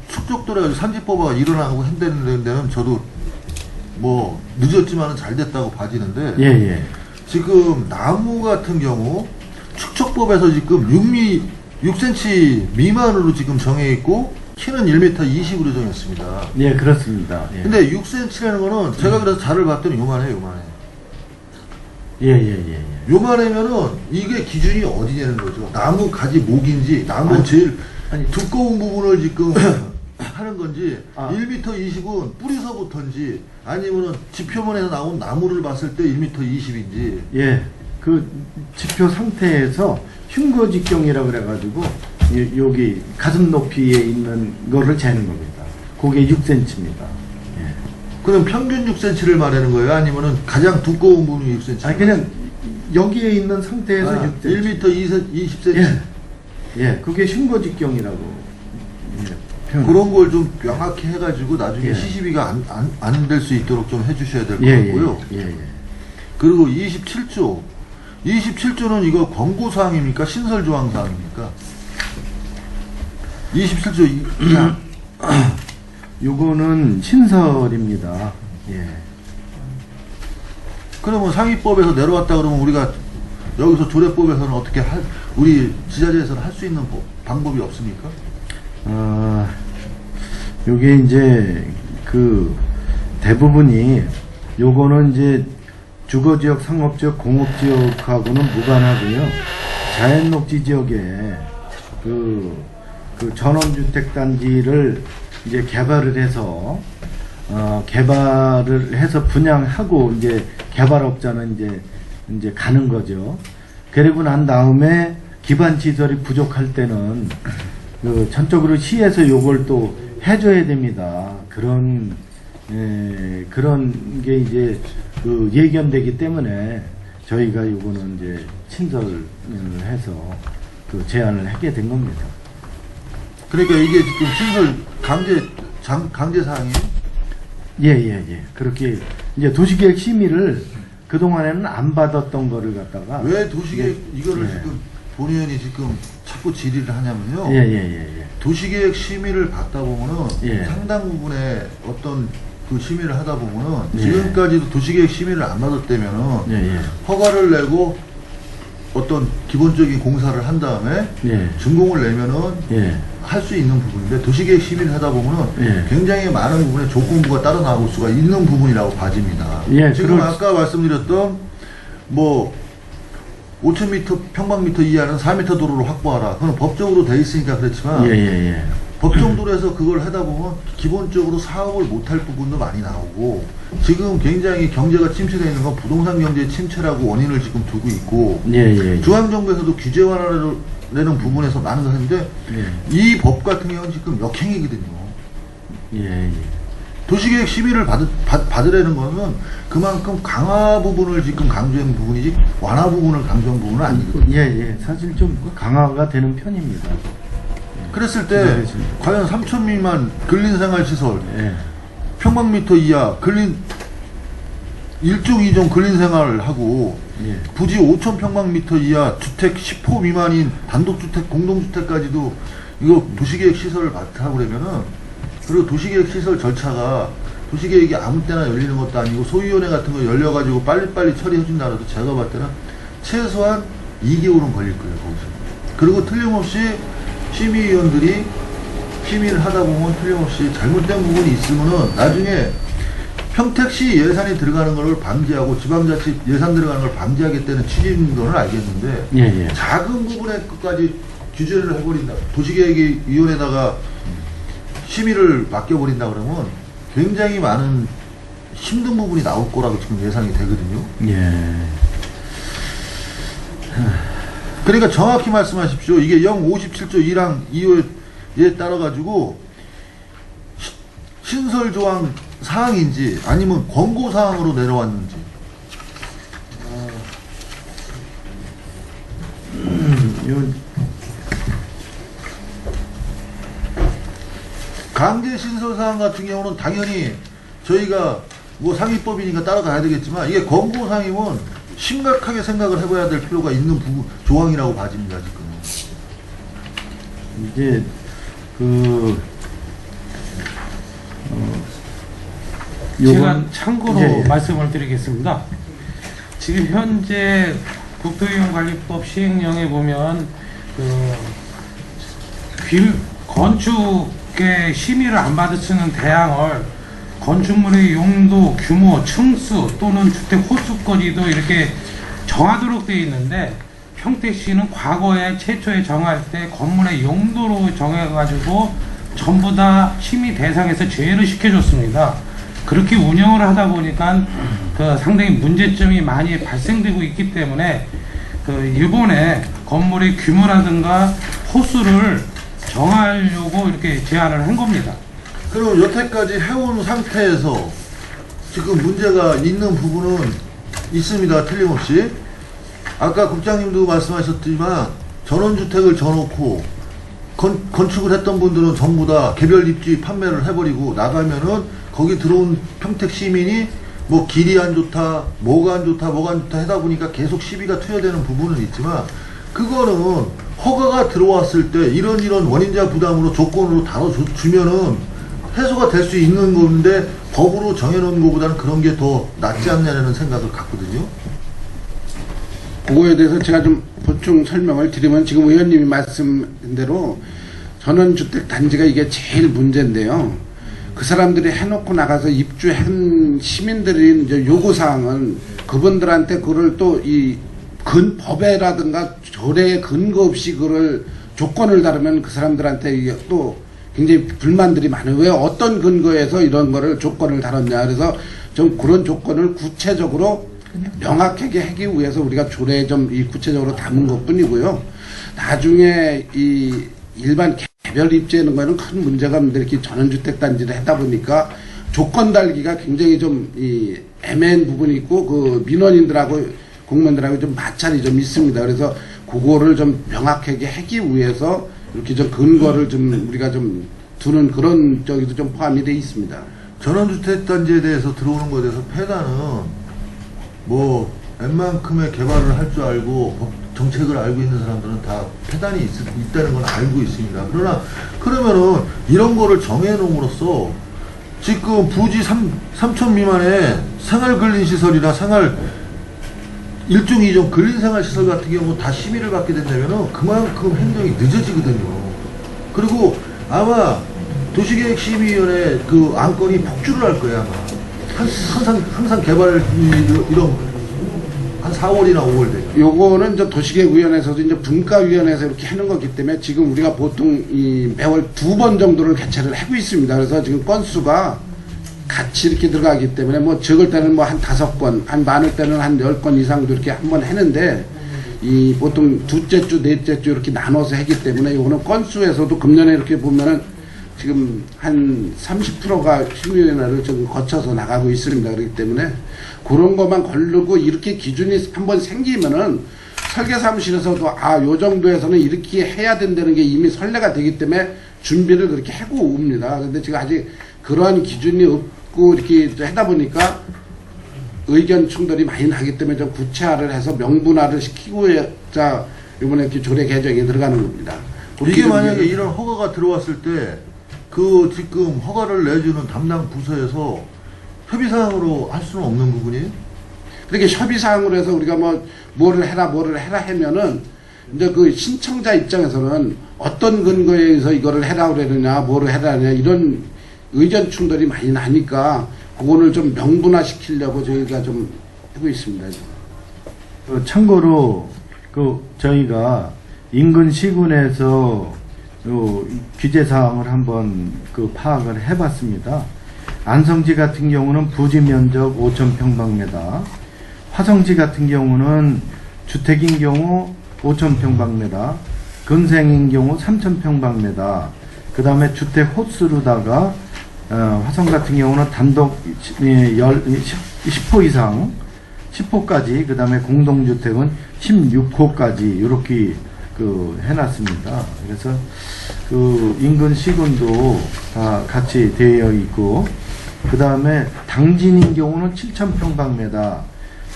축적도라 산지법화가 일어나고 한다는 데는 저도 뭐 늦었지만은 잘 됐다고 봐지는데 예. 지금 나무 같은 경우 축척법에서 지금 6cm 미만으로 지금 정해 있고 키는 1m 20으로 정했습니다. 예, 그렇습니다. 예. 근데 6cm라는 거는 제가 그래서 자를 봤더니 요만해. 예. 요만하면은 이게 기준이 어디냐는 거죠. 나무 가지 목인지 나무 제일 두꺼운 부분을 지금 하는 건지 1m 20은 뿌리서부터인지 아니면은 지표면에서 나온 나무를 봤을 때 1m 20인지. 예. 그 지표 상태에서 흉거직경이라고 그래가지고 여기 가슴 높이에 있는 거를 재는 겁니다. 그게 6cm입니다. 예. 그럼 평균 6cm를 말하는 거예요? 아니면은 가장 두꺼운 부분이 6cm? 아니 그냥 여기에 있는 상태에서 6cm. 1m 20cm? 예. 그게 흉거직경이라고. 그런 걸 좀 명확히 해가지고 나중에 시시비가 안 될 수 있도록 좀 해주셔야 될 것 같고요. 예. 그리고 27조는 이거 권고사항입니까? 신설조항사항입니까? 27조 2항. 요거는 신설입니다. 예. 그러면 상위법에서 내려왔다 그러면 우리가 여기서 조례법에서는 어떻게 우리 지자체에서는 할 수 있는 방법이 없습니까? 요게 이제 그 대부분이 요거는 이제 주거지역, 상업지역, 공업지역하고는 무관하고요. 자연녹지 지역에 그 전원주택단지를 이제 개발을 해서 분양하고 이제 개발업자는 이제 가는 거죠. 그리고 난 다음에 기반 시설이 부족할 때는 그 전적으로 시에서 요걸 또 해줘야 됩니다. 그런 게 이제 그 예견되기 때문에 저희가 요거는 이제 친설을 해서 그 제안을 하게 된 겁니다. 그러니까 이게 지금 신설 강제 사항이에요? 예. 그렇게 이제 도시계획 심의를 그동안에는 안 받았던 거를 갖다가 왜 도시계획 이거를 지금 본 의원이 지금 자꾸 질의를 하냐면요. 예. 도시계획 심의를 받다 보면은 상당 부분에 어떤 그 심의를 하다 보면은 지금까지도 도시계획 심의를 안 받았다면은 허가를 내고 어떤 기본적인 공사를 한 다음에 준공을 내면은 할 수 있는 부분인데 도시계획 심의를 하다 보면은 예. 굉장히 많은 부분에 조건부가 따라 나올 수가 있는 부분이라고 봐집니다. 예, 지금 그렇- 아까 말씀드렸던 뭐 5,000m 평방미터 이하는 4m 도로를 확보하라. 그건 법적으로 돼 있으니까 그렇지만 예. 법정도로에서 그걸 하다 보면 기본적으로 사업을 못할 부분도 많이 나오고 지금 굉장히 경제가 침체되어 있는 건 부동산 경제 침체라고 원인을 지금 두고 있고 예. 중앙정부에서도 규제 완화라는 부분에서 많은 거 하는데 이 법 같은 경우는 지금 역행이거든요. 예. 도시계획 심의를 받으려는 거는 그만큼 강화 부분을 지금 강조한 부분이지 완화 부분을 강조한 부분은 아니거든요. 예. 사실 좀 강화가 되는 편입니다. 그랬을 때 과연 3천 미만 근린생활시설 평방미터 이하 근린 1종 2종 근린생활하고 부지 5천 평방미터 이하 주택 10호 미만인 단독주택 공동주택까지도 이거 도시계획 시설을 맡으라고 그러면은 그리고 도시계획 시설 절차가 도시계획이 아무 때나 열리는 것도 아니고 소위원회 같은 거 열려가지고 빨리빨리 처리해준다 해도 제가 봤을 때는 최소한 2개월은 걸릴 거예요 거기서. 그리고 틀림없이 심의위원들이 심의를 하다 보면 틀림없이 잘못된 부분이 있으면은 나중에 평택시 예산이 들어가는 걸 방지하고 지방자치 예산 들어가는 걸 방지하겠다는 취지인 거는 알겠는데 작은 부분에 끝까지 규제를 해버린다. 도시계획위원회에다가 심의를 맡겨버린다 그러면 굉장히 많은 힘든 부분이 나올 거라고 지금 예상이 되거든요. 그러니까 정확히 말씀하십시오. 이게 영 57조 1항 2호에 따라 가지고 신설 조항 사항인지 아니면 권고 사항으로 내려왔는지. 강제 신설 사항 같은 경우는 당연히 저희가 뭐 상위법이니까 따라가야 되겠지만 이게 권고 사항이면 심각하게 생각을 해봐야 될 필요가 있는 조항이라고 봐집니다, 지금. 이제 제가 참고로 말씀을 드리겠습니다. 지금 현재 국토이용관리법 시행령에 보면 건축의 심의를 안 받을 수 있는 대항을 건축물의 용도, 규모, 층수 또는 주택 호수거리도 이렇게 정하도록 되어 있는데 평택시는 과거에 최초에 정할 때 건물의 용도로 정해가지고 전부 다 심의 대상에서 제외를 시켜줬습니다. 그렇게 운영을 하다 보니까 상당히 문제점이 많이 발생되고 있기 때문에 이번에 건물의 규모라든가 호수를 정하려고 이렇게 제안을 한 겁니다. 그럼 여태까지 해온 상태에서 지금 문제가 있는 부분은 있습니다. 틀림없이. 아까 국장님도 말씀하셨지만 전원주택을 져놓고 건축을 했던 분들은 전부 다 개별 입지 판매를 해버리고 나가면은 거기 들어온 평택 시민이 뭐 길이 안 좋다, 뭐가 안 좋다 하다 보니까 계속 시비가 투여되는 부분은 있지만 그거는 허가가 들어왔을 때 이런 원인자 부담으로 조건으로 다뤄주면은 해소가 될 수 있는 건데 법으로 정해놓은 것보다는 그런 게 더 낫지 않냐는 생각을 갖거든요. 그거에 대해서 제가 좀 보충 설명을 드리면 지금 의원님이 말씀한 대로 전원주택 단지가 이게 제일 문제인데요. 그 사람들이 해놓고 나가서 입주한 시민들이 이제 요구사항은 그분들한테 그걸 또 법에라든가 조례에 근거 없이 그걸 조건을 다르면 그 사람들한테 이게 또 굉장히 불만들이 많아요. 왜 어떤 근거에서 이런 거를 조건을 다뤘냐. 그래서 좀 그런 조건을 구체적으로 명확하게 하기 위해서 우리가 조례에 좀 구체적으로 담은 것 뿐이고요. 나중에 이 일반 개별 입지하는 거는 큰 문제가 없는데 이렇게 전원주택 단지를 하다 보니까 조건 달기가 굉장히 좀 애매한 부분이 있고 그 민원인들하고 공무원들하고 좀 마찰이 좀 있습니다. 그래서 그거를 좀 명확하게 하기 위해서 이렇게 좀 근거를 좀 우리가 좀 두는 그런 쪽에도 좀 포함이 되어 있습니다. 전원주택 단지에 대해서 들어오는 것에 대해서 폐단은 뭐 웬만큼의 개발을 할 줄 알고 법 정책을 알고 있는 사람들은 다 폐단이 있다는 건 알고 있습니다. 그러면은 이런 거를 정해놓음으로써 지금 부지 3천 미만의 생활 근린시설이나 생활 1종 2종 근린생활시설 같은 경우 다 심의를 받게 된다면은 그만큼 행정이 늦어지거든요. 그리고 아마 도시계획심의위원회 그 안건이 폭주를 할 거야, 아마. 항상 개발, 이런, 한 4월이나 5월 돼. 요거는 이제 도시계획위원회에서도 이제 분과위원회에서 이렇게 하는 거기 때문에 지금 우리가 보통 이 매월 2번 정도를 개최를 하고 있습니다. 그래서 지금 건수가 같이 이렇게 들어가기 때문에 뭐 적을 때는 뭐 한 5건, 한 많을 때는 한 10건 이상도 이렇게 한번 했는데 이 보통 둘째 주, 넷째 주 이렇게 나눠서 하기 때문에 요거는 건수에서도 금년에 이렇게 보면은 지금 한 30%가 심의위원회를 좀 거쳐서 나가고 있습니다. 그렇기 때문에 그런 것만 걸르고 이렇게 기준이 한번 생기면은 설계사무실에서도 요 정도에서는 이렇게 해야 된다는 게 이미 선례가 되기 때문에 준비를 그렇게 하고 옵니다. 그런데 지금 아직 그러한 기준이 없고 이렇게 하다 보니까 의견 충돌이 많이 나기 때문에 좀 구체화를 해서 명분화를 시키고 자 이번에 이렇게 조례 개정에 들어가는 겁니다. 이게 만약에 이런 허가가 들어왔을 때 그 지금 허가를 내주는 담당 부서에서 협의사항으로 할 수는 없는 부분이에요? 그렇게 협의사항으로 해서 우리가 뭐를 해라 하면은 이제 그 신청자 입장에서는 어떤 근거에 의해서 이거를 해라 그러느냐 뭐를 해라 하느냐 이런 의견 충돌이 많이 나니까 그거를 좀 명분화 시키려고 저희가 좀 하고 있습니다. 참고로 저희가 인근 시군에서 규제 사항을 한번 파악을 해봤습니다. 안성지 같은 경우는 부지 면적 5,000평방미터, 화성지 같은 경우는 주택인 경우 5,000평방미터, 근생인 경우 3,000평방미터, 그 다음에 주택 호수로다가 화성 같은 경우는 단독 10호 이상 10호까지, 그 다음에 공동주택은 16호까지 이렇게 해놨습니다. 그래서 인근 시군도 다 같이 되어 있고, 그 다음에 당진인 경우는 7,000평방미터,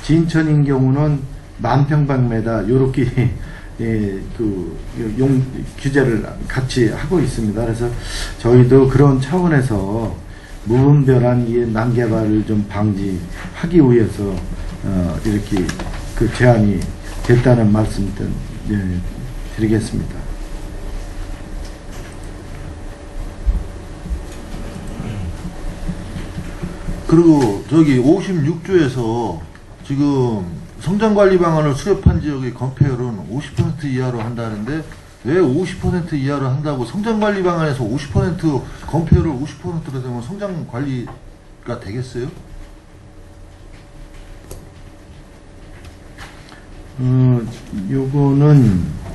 진천인 경우는 10,000평방미터 이렇게 규제를 같이 하고 있습니다. 그래서 저희도 그런 차원에서 무분별한 이 난개발을 좀 방지하기 위해서 이렇게 제안이 됐다는 말씀 드리겠습니다. 그리고 저기 56조에서 지금 성장관리 방안을 수립한 지역의 건폐율은 50% 이하로 한다는데 왜 50% 이하로 한다고 성장관리 방안에서 50% 건폐율을 50%로 되면 성장관리가 되겠어요? 요거는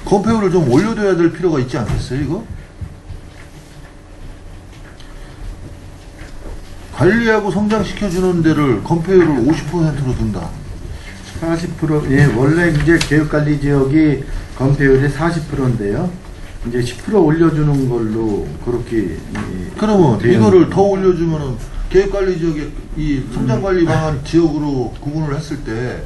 건폐율을 좀 올려둬야 될 필요가 있지 않겠어요, 이거? 관리하고 성장시켜주는 데를 건폐율을 50%로 둔다. 40%, 예, 원래 이제 계획관리 지역이 건폐율이 40%인데요. 이제 10% 올려주는 걸로 그렇게. 그러면 이거를 더 올려주면은 계획관리 지역의 이 성장관리 방안 지역으로 구분을 했을 때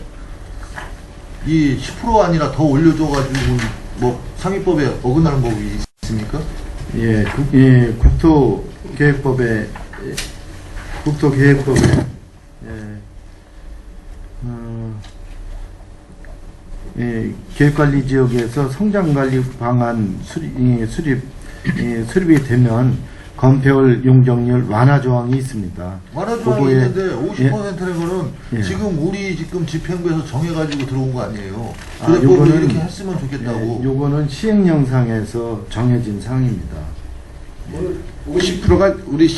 이 10% 아니라 더 올려줘가지고 뭐 상위법에 어긋나는 법이 있습니까? 예, 국토계획법에 계획관리 지역에서 성장관리 방안 수립이 되면 건폐율 용적률 완화 조항이 있습니다. 완화 조항이 있는데 50%라는 거는 지금 우리 지금 집행부에서 정해가지고 들어온 거 아니에요. 그래법을 이렇게 했으면 좋겠다고. 요거는 시행령상에서 정해진 사항입니다. 50%가 우리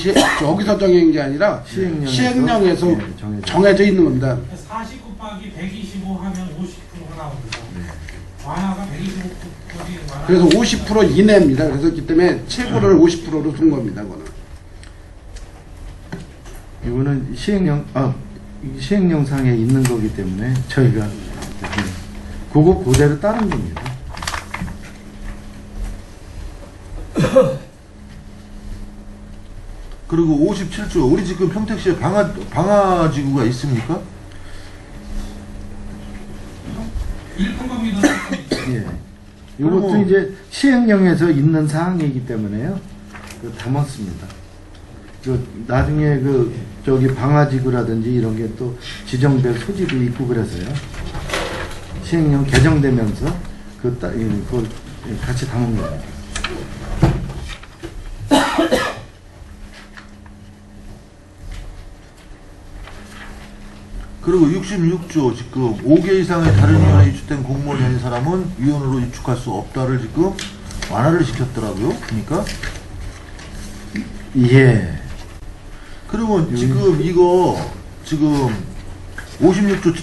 여기서 정해진 게 아니라 시행령에서 정해져 있는 겁니다. 40 곱하기 125 하면 50%가 나옵니다. 완화가 125%. 그래서 50% 이내입니다. 그래서 그렇기 때문에 최고를 50%로 둔 겁니다. 이거는 시행령상에 있는 거기 때문에 저희가 그거 그대로 따른 겁니다. 그리고 57조, 우리 지금 평택시에 방화지구가 있습니까? 예. 이것도 이제 시행령에서 있는 사항이기 때문에요. 담았습니다. 나중에 저기 방화지구라든지 이런 게 또 지정될 소지도 있고 그래서요. 시행령 개정되면서 그걸 같이 담은 거예요. 그리고 66조 지금 5개 이상의 다른 위원회에 유축된 공무원이 아닌 사람은 위원으로 유축할 수 없다를 지금 완화를 시켰더라고요. 그러니까 예. 그러면 지금 이거 지금 56조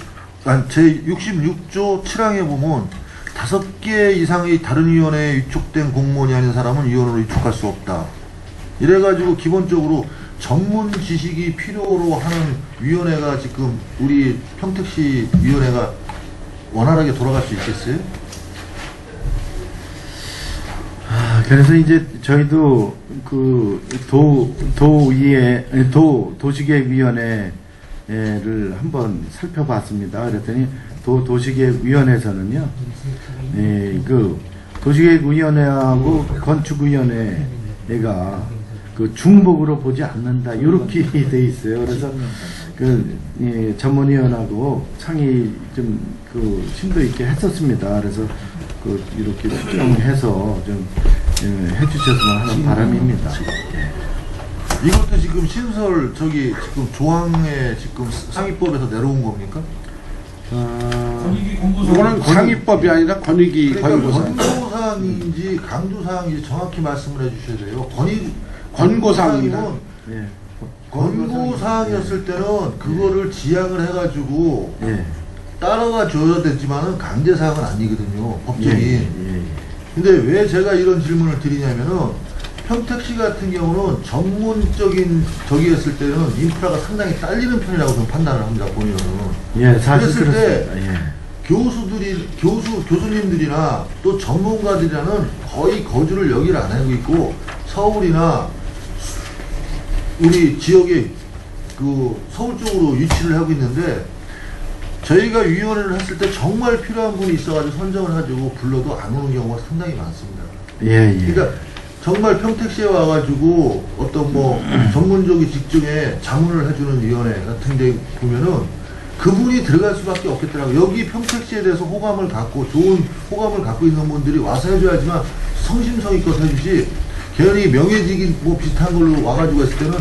제 66조 7항에 보면 5개 이상의 다른 위원회에 유축된 공무원이 아닌 사람은 위원으로 유축할 수 없다. 이래가지고 기본적으로 전문 지식이 필요로 하는 위원회가 지금 우리 평택시 위원회가 원활하게 돌아갈 수 있겠어요? 그래서 이제 저희도 그 도시계획위원회를 한번 살펴봤습니다. 그랬더니 도시계획위원회에서는요, 그 도시계획위원회하고 건축위원회가 그 중복으로 보지 않는다 이렇게 돼 있어요. 그래서 그 전문위원하고 상의 좀 그 심도 있게 했었습니다. 그래서 그 이렇게 수정해서 좀 해주셨으면 하는 바람입니다. 이것도 지금 신설 지금 조항에 지금 상위법에서 내려온 겁니까? 이거는 상위법이 아니라 권익위 권고사항. 권고사항인지 강조사항인지 정확히 말씀을 해주셔야 돼요. 권고사항입니다. 예. 권고사항이었을 때는 그거를 지양을 해가지고 따라가 줘야 되지만은 강제사항은 아니거든요. 법정이. 근데 왜 제가 이런 질문을 드리냐면은 평택시 같은 경우는 전문적인 했을 때는 인프라가 상당히 딸리는 편이라고 좀 판단을 합니다. 본인은. 예, 사실 그랬을 때 그렇습니다. 교수님들이나 또 전문가들이라는 거의 거주를 여기를 안 하고 있고 서울이나 우리 지역에 그 서울 쪽으로 위치를 하고 있는데 저희가 위원회를 했을 때 정말 필요한 분이 있어가지고 선정을 해가지고 불러도 안 오는 경우가 상당히 많습니다. 그러니까 정말 평택시에 와가지고 어떤 뭐 전문적인 직종에 자문을 해주는 위원회 같은 데 보면은 그분이 들어갈 수밖에 없겠더라고요. 여기 평택시에 대해서 호감을 갖고 좋은 호감을 갖고 있는 분들이 와서 해줘야지만 성심성의껏 해주지 괜히 명예직인 뭐 비슷한 걸로 와가지고 했을 때는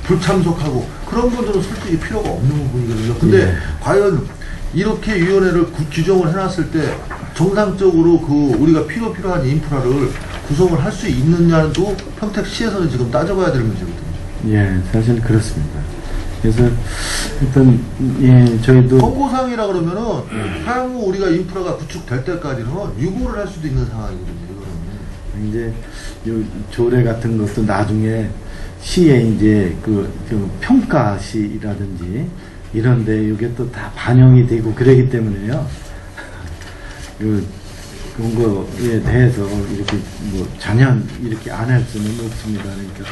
불참석하고 그런 분들은 솔직히 필요가 없는 부분이거든요. 근데 과연 이렇게 위원회를 규정을 해놨을 때 정상적으로 그 우리가 필요한 인프라를 구성을 할 수 있느냐도 평택시에서는 지금 따져봐야 될 문제거든요. 예, 사실 그렇습니다. 그래서 일단 저희도 권고사항이라 그러면은 향후 우리가 인프라가 구축될 때까지는 유보를 할 수도 있는 상황이거든요. 이제 요 조례 같은 것도 나중에 시에 이제 그 평가시라든지 이런데 이게 또 다 반영이 되고 그러기 때문에요. 그런 거에 대해서 이렇게 뭐 전혀 이렇게 안 할 수는 없습니다. 그러니까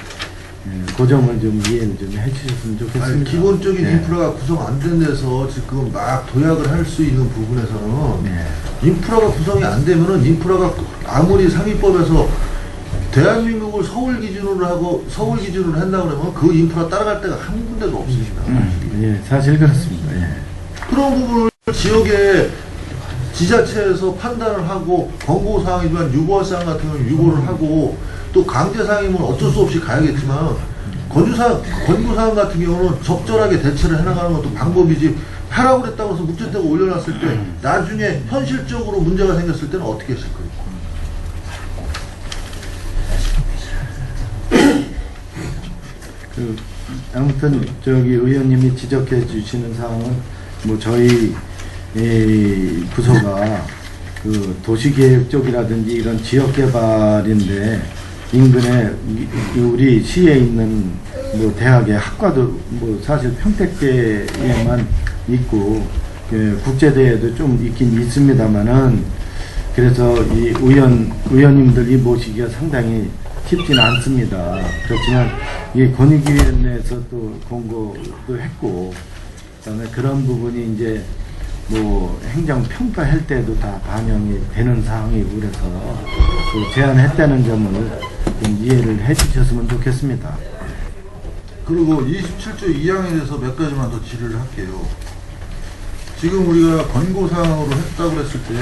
그 점을 좀 이해를 좀 해주셨으면 좋겠습니다. 아니, 기본적인 인프라가 구성 안 된 데서 지금 막 도약을 할 수 있는 부분에서는 인프라가 구성이 안 되면은 인프라가 아무리 상위법에서 대한민국을 서울 기준으로 한다 그러면 그 인프라 따라갈 데가 한 군데도 없습니다. 예, 사실 그렇습니다. 그런 부분을 지역의 지자체에서 판단을 하고 권고사항이지만 유보할 사항 같은 경우는 유보를 하고 또 강제사항이면 어쩔 수 없이 가야겠지만 권고사항 같은 경우는 적절하게 대처를 해나가는 것도 방법이지 하라고 그랬다고 해서 묵제되고 올려놨을 때 나중에 현실적으로 문제가 생겼을 때는 어떻게 했을 거예요? 아무튼 저기 의원님이 지적해 주시는 사항은 뭐 저희 부서가 그 도시계획 쪽이라든지 이런 지역개발인데 인근에 우리 시에 있는 뭐 대학의 학과도 뭐 사실 평택대에만 있고 국제대에도 좀 있긴 있습니다만은 그래서 이 의원님들이 모시기가 상당히 쉽지는 않습니다. 그렇지만 이 권익위원회에서 또 공고도 했고 그다음에 그런 부분이 이제 뭐 행정평가할 때도 다 반영이 되는 사항이고 그래서 그 제안했다는 점을 좀 이해를 해주셨으면 좋겠습니다. 그리고 27조 2항에 대해서 몇 가지만 더 질의를 할게요. 지금 우리가 권고사항으로 했다고 했을 때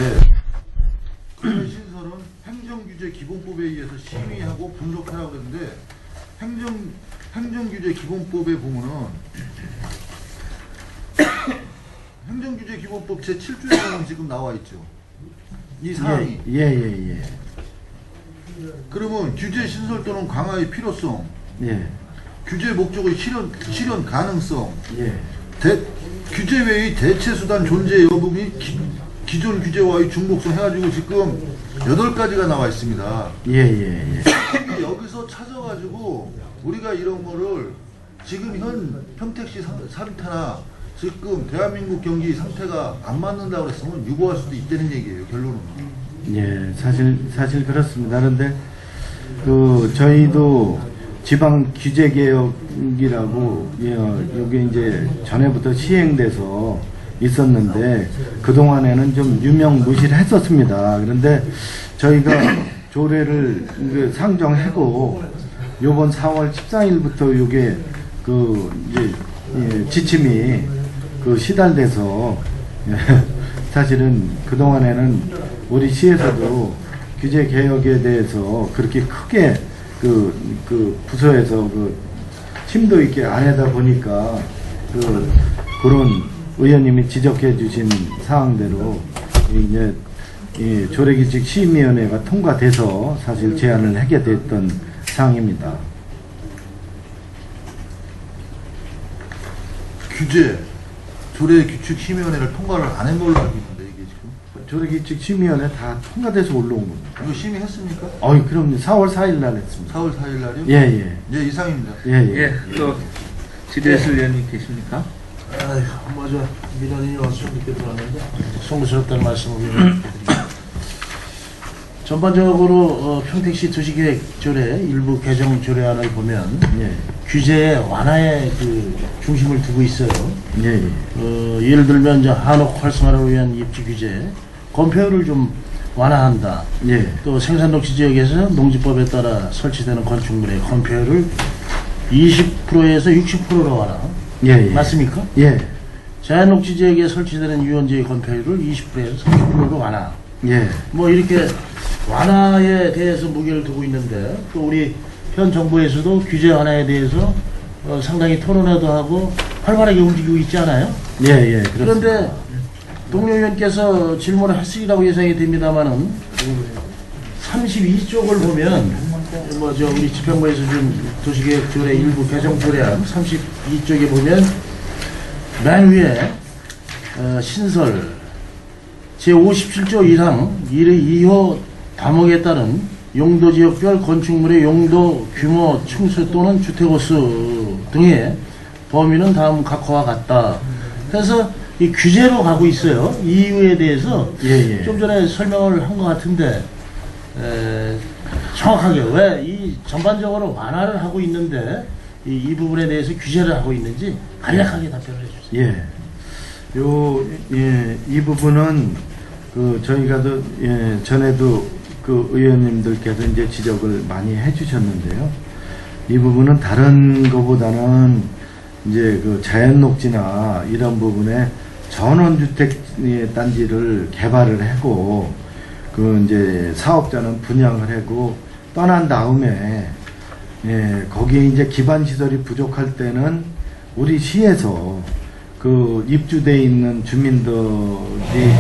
규제 신설은 행정규제 기본법에 의해서 심의하고 분석하라고 그랬는데 행정규제 기본법에 보면은 행정규제 기본법 제7조에는 지금 나와 있죠. 이 사항이. 예. 그러면 규제 신설 또는 강화의 필요성, 예. 규제 목적의 실현 가능성, 예. 규제 외의 대체 수단 존재 여부 및 기존 규제와의 중복성 해가지고 지금 8가지가 나와 있습니다. 예. 여기서 찾아가지고 우리가 이런 거를 지금 현 평택시 상태나 지금 대한민국 경기 상태가 안 맞는다고 했으면 유보할 수도 있다는 얘기예요, 결론은. 예, 사실 그렇습니다. 그런데 저희도 지방 규제 개혁이라고 이게 이제 전에부터 시행돼서 있었는데 그 동안에는 좀 유명무실했었습니다. 그런데 저희가 조례를 상정하고 요번 4월 14일부터 요게 이제 지침이 시달돼서 사실은 그 동안에는 우리 시에서도 규제 개혁에 대해서 그렇게 크게 부서에서 심도 있게 안 하다 보니까 그런 의원님이 지적해 주신 사항대로 이제 조례규칙 심의위원회가 통과돼서 사실 제안을 하게 됐던 사항입니다. 규제 조례규칙 심의위원회를 통과를 안 한 걸로 알고 있는데 이게 지금 조례규칙 심의위원회 다 통과돼서 올라온 겁니다. 이거 심의했습니까? 그럼요. 4월 4일 날 했습니다. 4월 4일 날이요? 예. 예, 이상입니다. 예. 또 지대실 의원님 계십니까? 먼저 민원인이 와서 좀 늦게 들어왔는데 송구스럽다는 말씀을 드립니다. 전반적으로 평택시 도시계획조례 일부 개정 조례안을 보면 규제 완화에 중심을 두고 있어요. 예를 들면 이제 한옥 활성화를 위한 입지 규제, 건폐율을 좀 완화한다. 또 생산녹지 지역에서 농지법에 따라 설치되는 건축물의 건폐율을 20%에서 60%로 완화. 맞습니까? 자연녹지 지역에 설치되는 유원지의 건폐율을 20%에서 30%로 완화. 뭐 이렇게 완화에 대해서 무게를 두고 있는데 또 우리 현 정부에서도 규제 완화에 대해서 상당히 토론회도 하고 활발하게 움직이고 있지 않아요? 그런데 동료 의원께서 질문을 했으리라고 예상이 됩니다만은 32쪽을 보면 우리 집행부에서 준 도시계획 조례 일부 개정 조례안 32쪽에 보면 맨 위에 신설 제57조 1항 2호 다목에 따른 용도지역별 건축물의 용도, 규모, 층수 또는 주택호수 등의 범위는 다음 각호와 같다. 그래서 이 규제로 가고 있어요. 이 이유에 대해서 좀 전에 설명을 한 것 같은데 정확하게 왜 이 전반적으로 완화를 하고 있는데 이 부분에 대해서 규제를 하고 있는지 간략하게 답변을 해주세요. 이 부분은 저희가 전에도 의원님들께서 이제 지적을 많이 해주셨는데요. 이 부분은 다른 것보다는 이제 자연녹지나 이런 부분에 전원주택 단지를 개발을 하고 이제 사업자는 분양을 하고 떠난 다음에 거기에 이제 기반 시설이 부족할 때는 우리 시에서 입주돼 있는 주민들이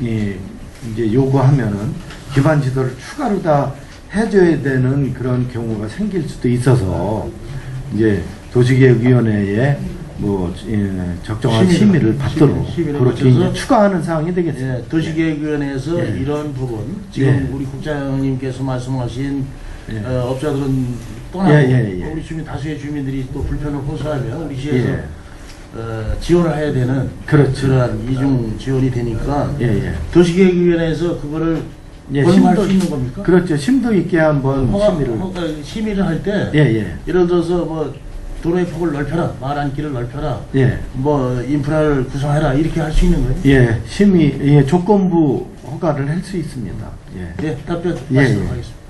이제 요구하면은 기반 시설을 추가로 다 해줘야 되는 그런 경우가 생길 수도 있어서 이제 도시계획위원회에 적정한 심의를 받도록 그렇게 이제 추가하는 사항이 되겠습니다. 도시계획위원회에서 이런 부분 지금 우리 국장님께서 말씀하신 업자들은 떠나고 우리 주민 다수의 주민들이 또 불편을 호소하면 우리 시에서 지원을 해야 되는 그러한 이중 지원이 되니까 도시계획위원회에서 그거를 심할 수 있는 겁니까? 그렇죠. 심도 있게 한번 심의를 할 때 예를 들어서 도로의 폭을 넓혀라, 말 안길을 넓혀라, 인프라를 구성해라 이렇게 할 수 있는 거예요? 심의 조건부 허가를 할 수 있습니다. 답변 말씀하겠습니다.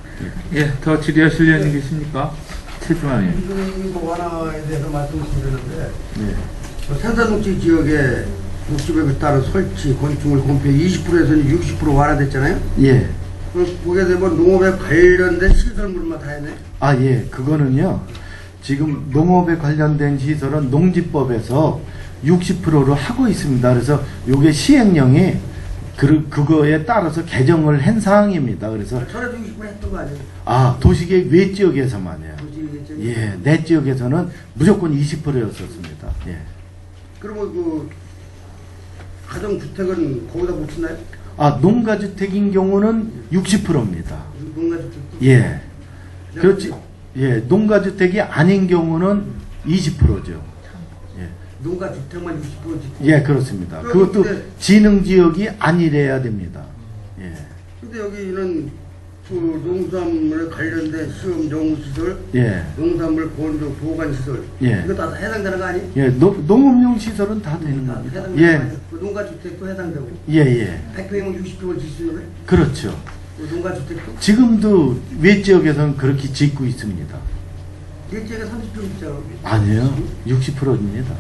더 질의하실 의원님 계십니까? 최주환 의원. 이거 완화에 대해서 말씀드렸는데 생산녹지 지역에 녹지법에 따라 설치 건축물 건폐 20%에서는 60% 완화됐잖아요. 보게 되면 농업에 관련된 시설물만 다 했네. 아, 예. 그거는요. 지금 농업에 관련된 시설은 농지법에서 60%로 하고 있습니다. 그래서 요게 시행령이 그거에 따라서 개정을 한 사항입니다. 그래서 전에도 60% 했던 거 아니에요? 아, 도시계획 외 지역에서만요. 도시계획 예, 내 지역에서는 무조건 20%였었습니다. 예. 그러면 그 가정주택은 거기다 못 쓰나요? 아, 농가주택인 경우는 60%입니다. 농가주택도? 예. 그렇지. 예, 농가주택이 아닌 경우는 20%죠. 예. 농가주택만 60% 짓고? 예, 그렇습니다. 그럼 그것도 근데- 지능지역이 아니래야 됩니다. 예. 근데 여기는 그 농산물에 관련된 시험 연구시설, 예. 농산물 보관시설, 예. 이거 다 해당되는 거 아니에요? 예, 농업용 시설은 다 되는 겁니다. 해당되는 거 예. 아니에요? 그 농가주택도 해당되고, 예, 예. 100평이면 60평을 짓 수 있는 거예요? 그렇죠. 그 농가주택도? 지금도 외 지역에서는 그렇게 짓고 있습니다. 일제가 30평 짓잖아. 아니요. 60%입니다.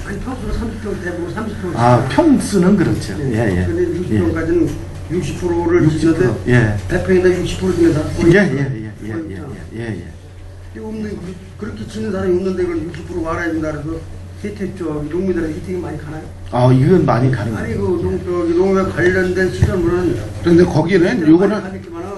아니 평수로 30평 되고 30평. 아, 평수는 그렇죠. 예, 예. 근데 60평까지는 60%를 60%, 짓는데 예. 100평에다 60% 중에서 예. 없는 그렇게 짓는 사람이 없는데 그걸 60% 와라 된다 그래서 혜택 쪽 농민들한테 혜택이 많이 가나요? 아, 이건 많이 가는 아니 거예요. 그 농업에 관련된 시설물은 그런데 거기는 요거는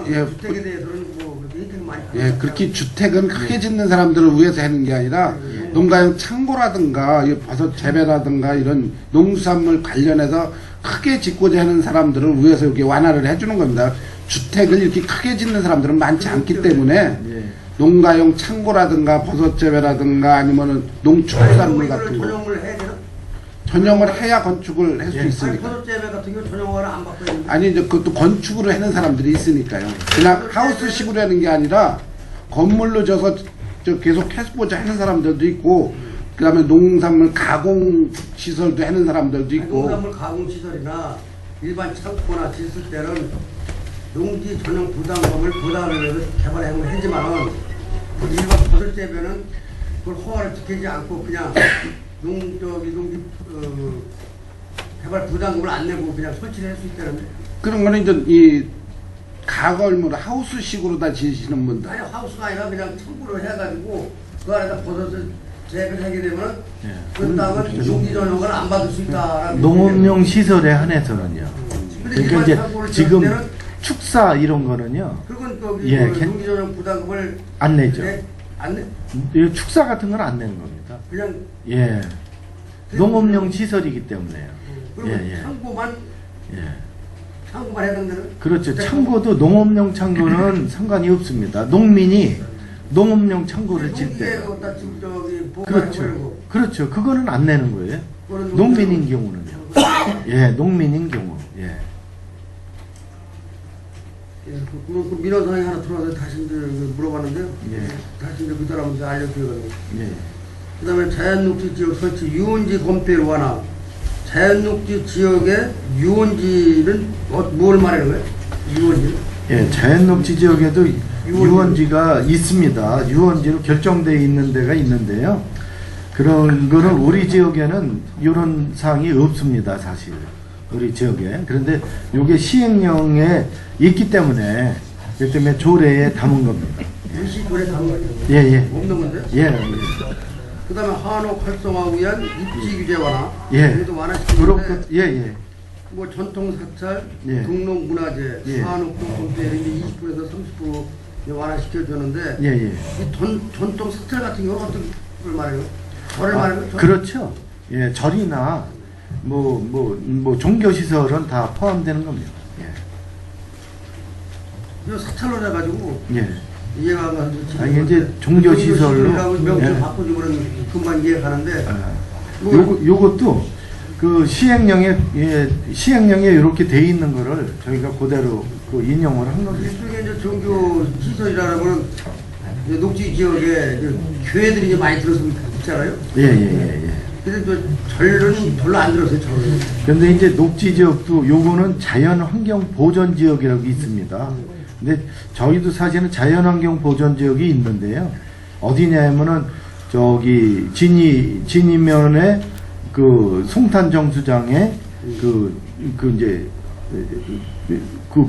예, 예, 주택에 대해서는 뭐 그렇게 혜택이 많이 가나요? 예, 그렇게 주택은 크게 짓는 사람들을 위해서 하는 게 아니라 농가용 창고라든가 이 버섯 재배라든가 이런 농수산물 관련해서 크게 짓고자 하는 사람들을 위해서 이렇게 완화를 해주는 겁니다. 주택을 이렇게 크게 짓는 사람들은 많지 않기 때문에 농가용 창고라든가 버섯 재배라든가 아니면은 농축산물 같은 거 전용을 해야 되나? 전용을 해야 건축을 할 수 아니 있으니까. 버섯 재배 같은 경우 전용을 안 받고 있는데 아니 이제 그것도 건축으로 하는 사람들이 있으니까요. 그냥 하우스식으로 하는 게 아니라 건물로 져서 저 계속 해보자 하는 사람들도 있고, 그다음에 농산물 가공 시설도 하는 사람들도 있고. 농산물 가공 시설이나 일반 창고나 짓을 때는 농지 전용 부담금을 부담을 해서 개발해서 하지만은 그 일반 버섯 재배는 그걸 허가를 지키지 않고 그냥 농지 개발 부담금을 안 내고 그냥 설치를 할 수 있다는데. 그런 거는 이제 이 가걸물 하우스식으로 다 지으시는 분들. 아니 하우스가 아니라 그냥 창고로 해가지고 그 안에다 버섯을 재배를 하게 되면은 그 땅은 농지 전용을 안 받을 수 있다라는. 농업용 시설에 한해서는요. 근데 그러니까 일반 이제 창고를 지금 지을 때는 축사 이런 거는요. 그건 거기 예, 농지 전용 부담금을 안 내죠. 안 내? 이 축사 같은 건 안 내는 겁니다. 그냥 예. 농업용 시설이기 때문에요. 그러면 예, 예. 창고만 예. 창고만 해당되는? 그렇죠. 창고도 농업용 창고는 상관이 없습니다. 농민이 농업용 창고를 질 때. 그렇죠. 그렇죠. 그거는 안 내는 거예요. 농민인 경우는요. 예, 농민인 경우. 예. 그 민원사항이 하나 들어와서 다시 이제 물어봤는데요. 예. 다시 이제 그 사람한테 알려드려가지고. 예. 그 다음에 자연녹지 지역 설치 유원지 검토를 완화. 자연녹지 지역의 유원지는 뭘 말하는 거예요? 유원지는? 예, 자연녹지 지역에도 유원지가 있습니다. 유원지로 결정되어 있는 데가 있는데요. 그런 거는 우리 지역에는 이런 사항이 없습니다, 사실. 우리 지역에. 그런데 이게 시행령에 있기 때문에, 그렇기 때문에 조례에 담은 겁니다. 일시 조례 담은 거죠? 예, 예. 없는 건데? 예, 예. 그 다음에 한옥 활성화 위한 입지 규제 완화. 예. 그래도 완화시키는데. 예, 예. 뭐 전통 사찰, 예. 등록 문화재, 예. 한옥 공동체 이렇게 20%에서 30% 완화시켜주는데. 예, 예. 이 전통 사찰 같은 경우는 어떤 걸 말해요? 절을 말하는 거죠? 그렇죠. 예, 절이나 뭐 종교시설은 다 포함되는 겁니다. 예. 이거 사찰로 해가지고. 예. 이해가 안 가는데. 아니, 이제 종교시설로. 명칭 예. 바꾸고 그러면 금방 이해가는데. 요것도 그 시행령에 이렇게 돼 있는 거를 저희가 그대로 그 인용을 한 겁니다. 이쪽에 이제 종교 시설이라는 이제 녹지 지역에 이제 교회들이 이제 많이 들어서 있잖아요. 예. 근데 저 절은 별로 안 들어서요, 절은. 그런데 이제 녹지 지역도 요거는 자연환경 보전 지역이라고 있습니다. 근데 저희도 사실은 자연환경 보전 지역이 있는데요. 어디냐면은 저기 진이면에 그 송탄 정수장에 그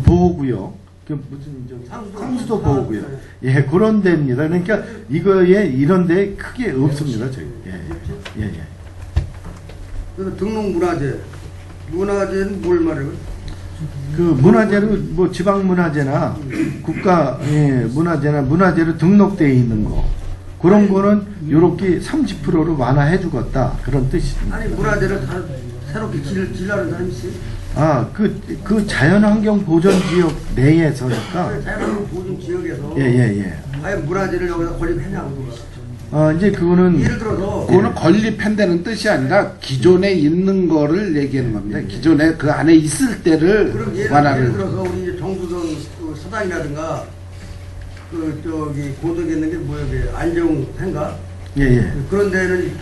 보호구역 그 무슨 상수도 보고요. 예, 그런 데입니다. 그러니까 이거에 이런 데 크게 없습니다. 저희. 예. 그래서 등록문화재, 문화재는 뭘 말해요? 그 문화재는 뭐 지방 문화재나 국가 문화재나 문화재로 등록되어 있는 거 그런 거는 요렇게 30%로 완화해 주겠다 그런 뜻입니다. 아니 문화재를 다 새롭게 지으려는 사람이 있어요? 그 자연환경 보전 지역 내에서니까. 자연환경 보전 지역에서. 예. 아예 문화재를 여기다 건립했냐고. 이제 그거는. 예를 들어서. 그거는 건립한다는 뜻이 아니라 기존에 있는 거를 얘기하는 겁니다. 기존에 그 안에 있을 때를 그럼 예를 들어서 우리 이제 정수성 그 서당이라든가 고덕에 있는 게 뭐야, 안정인가? 예. 그런 데는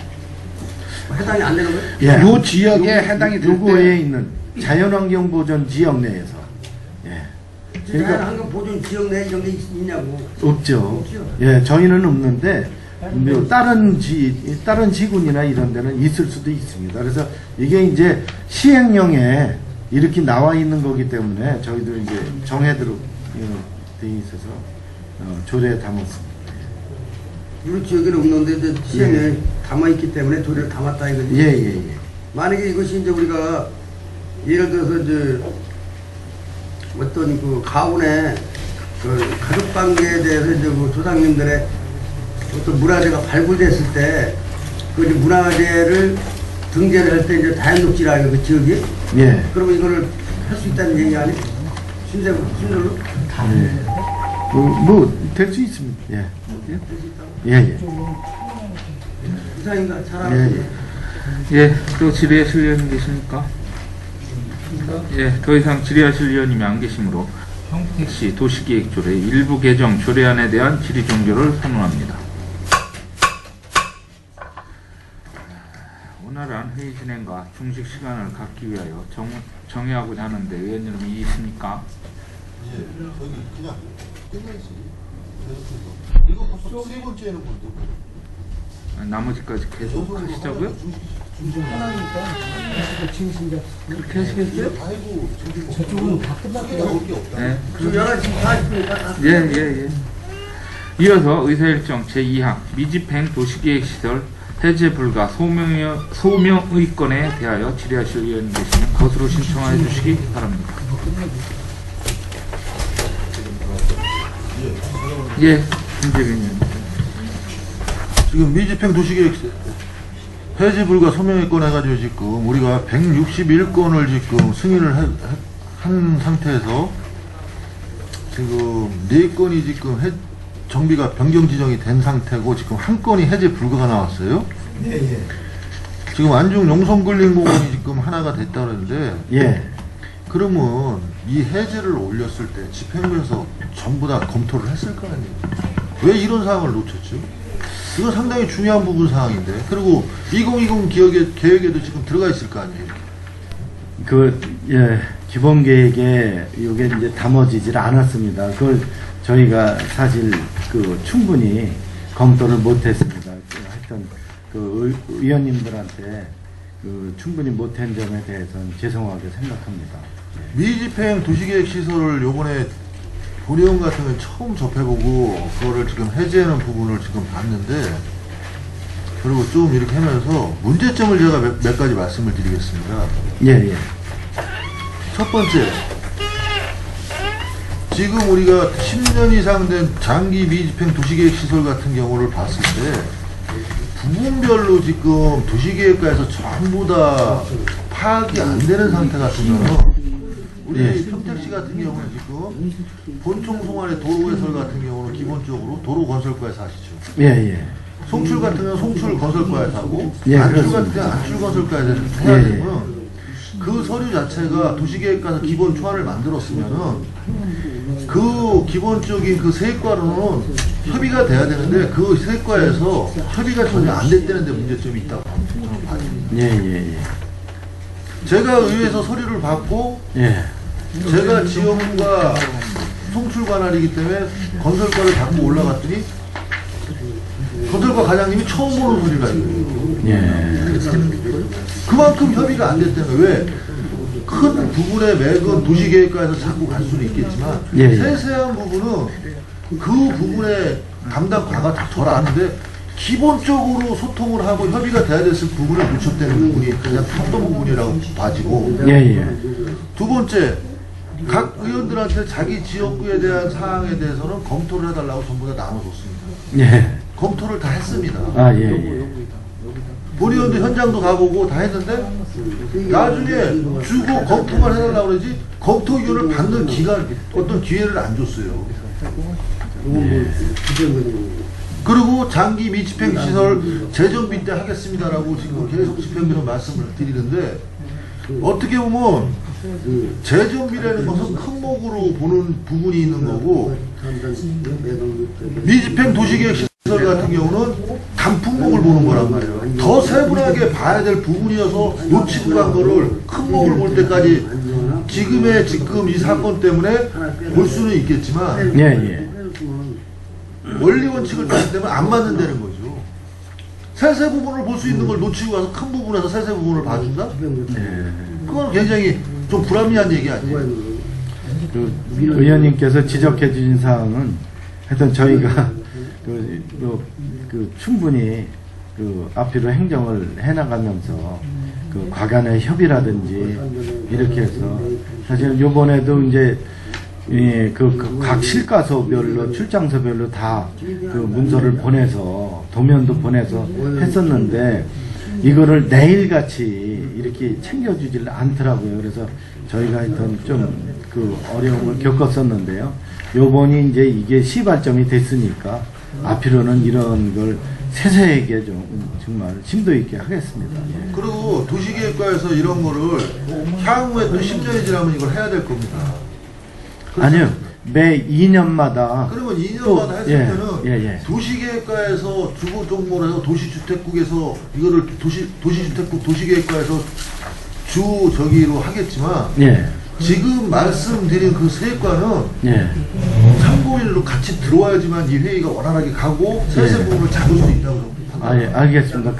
해당이 안 되는 거예요? 예. 요 지역에 해당이 될 요거에 있는 자연환경 보전 지역 내에서. 예. 자연환경 보전 지역 내에 이런 게 있냐고. 없죠. 예, 저희는 없는데 다른 지군이나 이런 데는 있을 수도 있습니다. 그래서 이게 이제 시행령에 이렇게 나와 있는 거기 때문에 저희도 이제 정해도록 돼 있어서 조례에 담았습니다. 우리 지역에는 없는데 시행령에 담아있기 때문에 조례를 담았다 이거지. 예. 만약에 이것이 이제 우리가 예를 들어서 이제 어떤 그 가문의 그 가족 관계에 대해서 이제 그 조상님들의 어떤 문화재가 발굴됐을 때 그 문화재를 등재를 할 때 이제 다연녹지라는 그 지역이. 예. 그러면 이거를 할 수 있다는 얘기 아니? 신대로? 네. 될 수 있습니다. 예. 예. 이상인가? 잘하고. 예. 또 질의하실 의원님 계십니까? 예. 더 이상 질의하실 의원님이 안 계시므로 평택시 도시계획조례 일부 개정 조례안에 대한 질의 종료를 선언합니다. 원활한 회의 진행과 중식 시간을 갖기 위하여 정의하고자 하는데 의원님 이의 있습니까? 예, 저기 그냥 끝내지. 이거 벌써 세 번째는 뭔데? 나머지까지 계속 하시자고요? 그렇게 하시겠어요? 저쪽은 다 끝났어요. 네. 그럼 11시 40분이니까. 예. 이어서 의사일정 제2항 미집행 도시계획시설 해제 불가 소명의건에 대하여 질의하실 의원님 계시면 것으로 신청해 주시기 바랍니다. 예, 김재빈 의원님. 지금 미집행 도시계획 해제 불가 소명의건 해가지고 지금 우리가 161건을 지금 승인을 한 상태에서 지금 4건이 지금 정비가 변경 지정이 된 상태고 지금 한 건이 해제 불가가 나왔어요. 예. 지금 안중 용성근린공원이 지금 하나가 됐다 그러는데 예. 그러면 이 해제를 올렸을 때 집행부에서 전부 다 검토를 했을 거 아니에요. 왜 이런 사항을 놓쳤죠? 이건 상당히 중요한 부분 사항인데. 그리고 2020 계획에도 지금 들어가 있을 거 아니에요. 기본 계획에 이게 이제 담아지질 않았습니다. 그걸 저희가 사실 충분히 검토를 못했습니다. 하여튼 의원님들한테 충분히 못한 점에 대해서는 죄송하게 생각합니다. 미집행 도시계획 시설을 요번에 도내용 같은 걸 처음 접해보고 그거를 지금 해제하는 부분을 지금 봤는데, 그리고 좀 이렇게 하면서 문제점을 제가 몇 가지 말씀을 드리겠습니다. 예. 첫 번째, 지금 우리가 10년 이상 된 장기 미집행 도시계획 시설 같은 경우를 봤을 때 부분별로 지금 도시계획과에서 전부 다 파악이 안 되는 상태 같으면 우리 평택시 같은 경우는 지금 본청 송환의 도로 개설 같은 경우는 기본적으로 도로 건설과에서 하시죠. 예. 송출 같은 경우는 송출 건설과에서 하고 예, 안출 그렇습니다. 같은 경우는 안출 건설과에서 해야 되면 그 서류 자체가 도시계획과에서 기본 초안을 만들었으면은 그 기본적인 그 세과로는 협의가 돼야 되는데 그 세과에서 협의가 전혀 안 됐다는데 문제점이 있다고 저는 봐요. 예. 제가 의회에서 서류를 받고 제가 지역과 송출 관할이기 때문에 건설과를 받고 올라갔더니 건설과 과장님이 처음 보는 소리가 있어요. 그만큼 협의가 안 됐다는 거예요. 왜? 큰 부분의 맥은 도시계획과에서 자꾸 갈 수는 있겠지만 세세한 부분은 그 부분의 담당과가 다 덜 아는데 기본적으로 소통을 하고 협의가 돼야 됐을 부분을 누적되는 부분이 가장 큰 부분이라고 봐지고 두 번째 각 의원들한테 자기 지역구에 대한 사항에 대해서는 검토를 해달라고 전부 다 나눠줬습니다. 검토를 다 했습니다. 본의원도 현장도 가보고 다 했는데 나중에 주고 검토만 해달라고 그러지 검토 의견을 받는 기간 어떤 기회를 안 줬어요. 그리고 장기 미집행 시설 재정비 때 하겠습니다라고 지금 계속 집행부는 말씀을 드리는데 어떻게 보면 재정비라는 것은 큰 목으로 보는 부분이 있는 거고 미집행 도시계획 시설 같은 경우는 단품목을 보는 거란 말이에요. 더 세분하게 봐야 될 부분이어서 놓치고 간 거를 큰 목을 볼 때까지 지금 이 사건 때문에 볼 수는 있겠지만 원리 원칙을 따지기 때문에 안 맞는다는 거죠. 세세 부분을 볼 수 있는 걸 놓치고 가서 큰 부분에서 세세 부분을 봐준다? 그건 굉장히 좀 불합리한 얘기 아니에요? 그 의원님께서 지적해 주신 사항은 하여튼 저희가 충분히 앞으로 행정을 해나가면서 과간의 협의라든지 이렇게 해서 사실 요번에도 이제 각 실과소별로 출장소별로 다 문서를 보내서 도면도 보내서 했었는데 이거를 내일같이 이렇게 챙겨주질 않더라고요. 그래서 저희가 하여튼 좀 어려움을 겪었었는데요. 요번이 이제 이게 시발점이 됐으니까 앞으로는 이런 걸 세세하게 좀 정말 심도 있게 하겠습니다. 그리고 도시계획과에서 이런 거를 향후에 또 10년이 지나면 이걸 해야 될 겁니다. 아니요. 매 2년마다. 그러면 2년마다 했을 때는 도시계획과에서 주거 정보를 해서 도시주택국에서 이거를 도시주택국 도시계획과에서 저기로 하겠지만 지금 말씀드린 그 세과는 참고인으로 같이 들어와야지만 이 회의가 원활하게 가고 세세 부분을 잡을 수 있다고 생각합니다. 알겠습니다.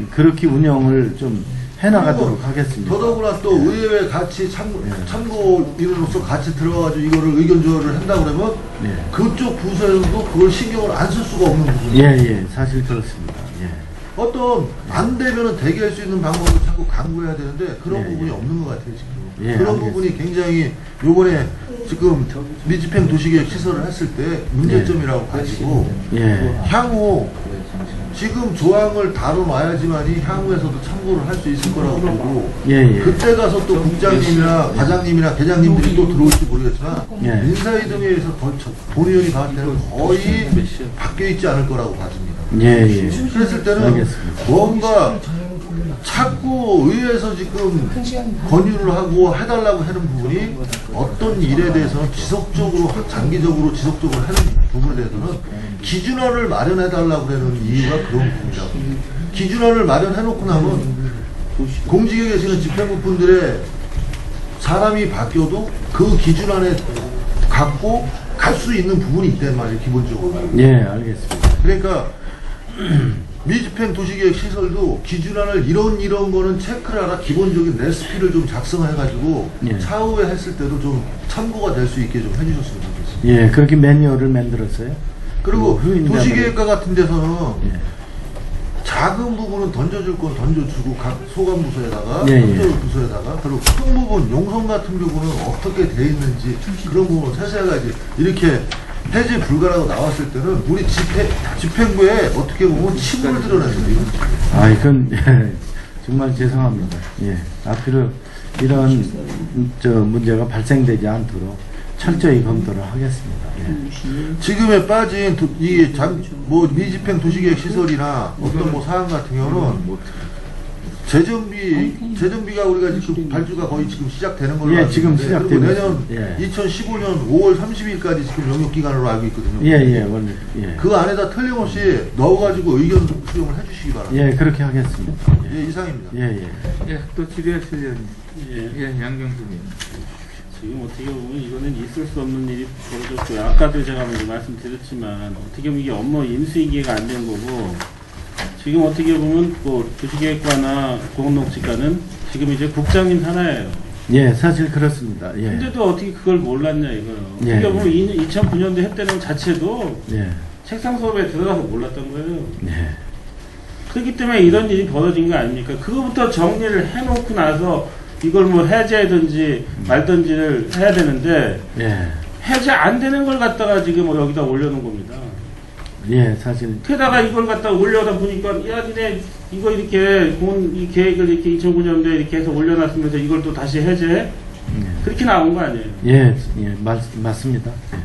그렇게 운영을 좀 해나가도록 하겠습니다. 더더구나 또 의회에 같이 참고인으로서 같이 들어가가지고 이거를 의견 조율을 한다고 그러면 그쪽 부서에서도 그걸 신경을 안 쓸 수가 없는 부분이에요. 사실 그렇습니다. 어떤 안 되면은 대기할 수 있는 방법을 자꾸 강구해야 되는데 그런 부분이 없는 것 같아요 지금. 그런 부분이 굉장히 요번에 지금 미집행 도시계획 시설을 했을 때 문제점이라고 가지고 향후 지금 조항을 다뤄놔야지만이 향후에서도 참고를 할 수 있을 거라고 보고 그때 가서 또 국장님이나 과장님이나 계장님들이 또 들어올지 모르겠지만 인사이동에 의해서 본의원이 봤을 때는 거의 바뀌어 있지 않을 거라고 봐집니다. 그랬을 때는 뭔가 자꾸 의회에서 지금 권유를 하고 해달라고 하는 부분이 어떤 일에 대해서는 장기적으로 지속적으로 하는 부분에 대해서는 기준안을 마련해달라고 하는 이유가 그런 부분이다. 기준안을 마련해놓고 나면 공직에 계시는 집행부 분들의 사람이 바뀌어도 그 기준안에 갖고 갈 수 있는 부분이 있단 말이에요, 기본적으로. 알겠습니다. 그러니까 미집행 도시계획 시설도 기준안을 이런 거는 체크를 하라 기본적인 레시피를 좀 작성해가지고 차후에 했을 때도 좀 참고가 될 수 있게 좀 해주셨으면 좋겠습니다. 그렇게 매뉴얼을 만들었어요. 그리고 도시계획과 같은 데서는 작은 부분은 던져줄 건 던져주고 각 소관부서에다가 부서에다가 그리고 큰 부분 용선 같은 부분은 어떻게 돼 있는지 그런 부분은 세세하게 이렇게 해제 불가라고 나왔을 때는 우리 집행부에 어떻게 보면 침을 드러내는 거예요. 이건 정말 죄송합니다. 앞으로 이런 문제가 발생되지 않도록 철저히 검토를 하겠습니다. 지금에 빠진 미집행 도시계획 시설이나 어떤 사항 같은 경우는 재정비가 우리가 지금 발주가 거의 지금 시작되는 걸로 알고 지금 있는데 시작되고 내년 2015년 5월 30일까지 지금 영역 기간으로 알고 있거든요. 원래. 그 안에다 틀림없이 넣어가지고 의견 수용을 해주시기 바랍니다. 그렇게 하겠습니다. 이상입니다. 또 질의하실 의원님. 양경수님. 지금 어떻게 보면 이거는 있을 수 없는 일이 벌어졌고요. 아까도 제가 말씀드렸지만 어떻게 보면 이게 업무 인수인계가 안 된 거고 지금 어떻게 보면 도시계획과나 공동직과는 지금 이제 국장님 하나예요. 예, 사실 그렇습니다. 예. 근데도 어떻게 그걸 몰랐냐 이거요. 예, 그러니까 보면 2009년도 했다는 것 자체도 예. 책상 수업에 들어가서 몰랐던 거예요. 예. 그렇기 때문에 이런 일이 벌어진 거 아닙니까? 그거부터 정리를 해놓고 나서 이걸 뭐 해제든지 말든지를 해야 되는데 예. 해제 안 되는 걸 갖다가 지금 여기다 올려놓은 겁니다. 예, 사실. 게다가 이걸 갖다가 올려다 보니까 야 니네 이거 이렇게 이 계획을 이렇게 2009년도에 이렇게 해서 올려놨으면서 이걸 또 다시 해제 그렇게 나온 거 아니에요? 예, 예, 맞습니다. 예.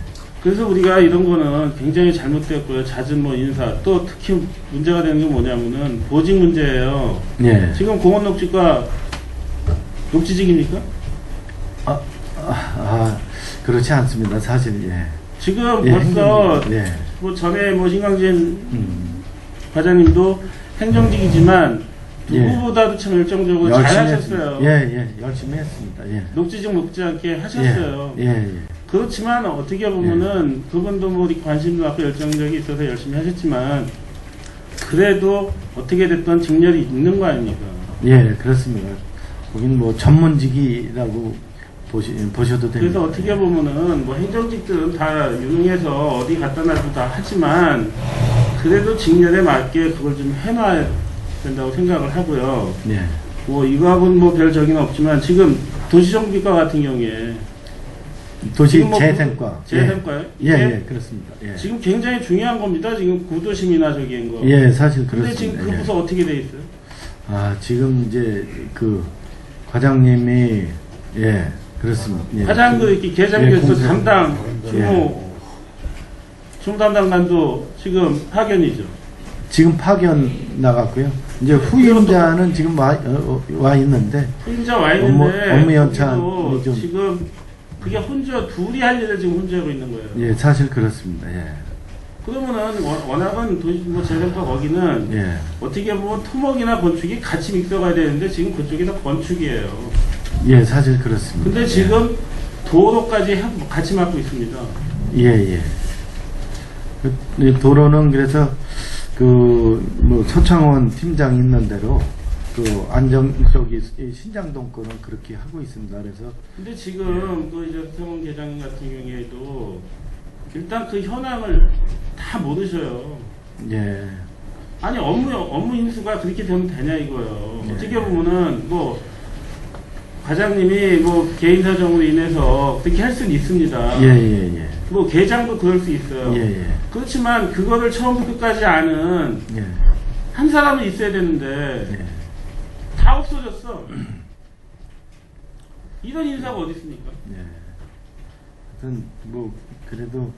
그래서 우리가 이런 거는 굉장히 잘못됐고요. 잦은 뭐 인사 또 특히 문제가 되는 게 뭐냐면은 보직 문제예요. 예. 지금 공원녹지과 녹지직입니까? 그렇지 않습니다. 사실 예. 지금 예, 벌써 행정직, 예. 뭐 전에 뭐 신강진 과장님도 행정직이지만 누구보다도 참 열정적으로 잘 하셨어요. 예, 열심히 했습니다. 예. 녹지직 먹지 않게 하셨어요. 예. 그렇지만 어떻게 보면은 그분도 뭐 관심도 갖고 열정적이 있어서 열심히 하셨지만 그래도 어떻게 됐던 직렬이 있는 거 아닙니까? 예, 그렇습니다. 거긴 뭐 전문직이라고 보셔도 됩니다. 그래서 어떻게 보면은 뭐 행정직들은 다 유능해서 어디 갖다 놔도 다 하지만 그래도 직렬에 맞게 그걸 좀 해놔야 된다고 생각을 하고요. 예. 뭐 이거하고는 뭐 별 적이는 없지만 지금 도시정비과 같은 경우에 도시 뭐 재생과. 재생과요? 예, 그렇습니다. 예. 지금 굉장히 중요한 겁니다. 지금 구도심이나 저기인 거. 예, 사실 근데 그렇습니다. 지금 그 부서 어떻게 돼 있어요? 지금 이제 그 과장님이 예, 그렇습니다. 예. 과장도 이렇게 계장교수 공사. 담당 예. 중담당관도 지금 파견이죠. 지금 파견 나갔고요. 이제 후임자는 지금 와 있는데. 후임자 와 있는데 업무 연차는 좀. 지금 그게 혼자 둘이 할 일을 지금 혼자 하고 있는 거예요. 예, 사실 그렇습니다. 예. 그러면은 워낙은 도시 뭐 재정과 거기는 예. 어떻게 보면 토목이나 건축이 같이 믹서가야 되는데 지금 그쪽이 다 건축이에요. 예, 사실 그렇습니다. 근데 지금 도로까지 같이 맡고 있습니다. 예. 도로는 그래서 뭐 서창원 팀장이 있는 대로 그 안정 쪽이 신장동 거는 그렇게 하고 있습니다. 그래서 근데 지금 그 이제 서창원 계장님 같은 경우에도 일단 그 현황을 다 모르셔요. 예. 아니 업무 인수가 그렇게 되면 되냐 이거요. 예. 어떻게 보면은 뭐 과장님이 뭐 개인 사정으로 인해서 그렇게 할 수는 있습니다. 예. 뭐 계장도 그럴 수 있어요. 예. 그렇지만 그거를 처음부터 끝까지 아는 한 사람은 있어야 되는데 다 없어졌어. 이런 인사가 어디 있습니까? 하여튼 뭐 그래도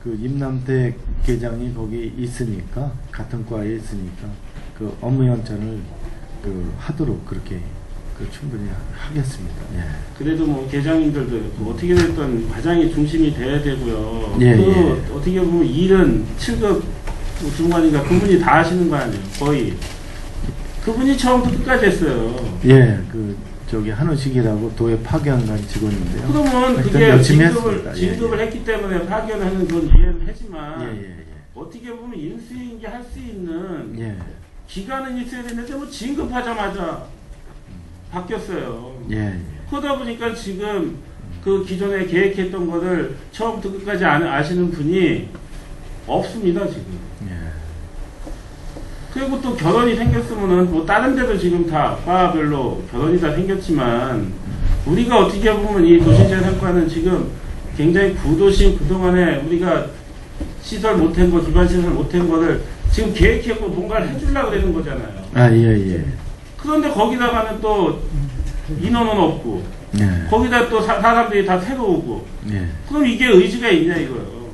그 임남택 계장이 거기 있으니까 같은 과에 있으니까 그 업무 연차를 하도록 그렇게 충분히 하겠습니다. 예. 그래도 뭐 계장님들도 어떻게 됐든 과장이 중심이 돼야 되고요. 예. 어떻게 보면 일은 7급 중관이니까 그분이 다 하시는 거 아니에요. 거의 그분이 처음부터 끝까지 했어요. 예, 저기 한우식이라고 도에 파견간 직원인데요. 그러면 그게 진급을 했기 때문에 파견하는 건 이해는 하지만 어떻게 보면 인수인계 할 수 있는 기간은 있어야 되는데 뭐 진급하자마자 바뀌었어요. 그러다 보니까 지금 그 기존에 계획했던 거를 처음부터 끝까지 아시는 분이 없습니다 지금. 그리고 또 결혼이 생겼으면은 뭐 다른 데도 지금 다 과별로 결혼이 다 생겼지만 우리가 어떻게 보면 이 도시재생과는 지금 굉장히 구도심 그동안에 우리가 시설 못한 거 기반 시설 못한 거를 지금 계획했고 뭔가를 해주려고 되는 거잖아요. 예. 그런데 거기다가는 또 인원은 없고 거기다 또 사람들이 다 새로 오고 그럼 이게 의지가 있냐 이거요.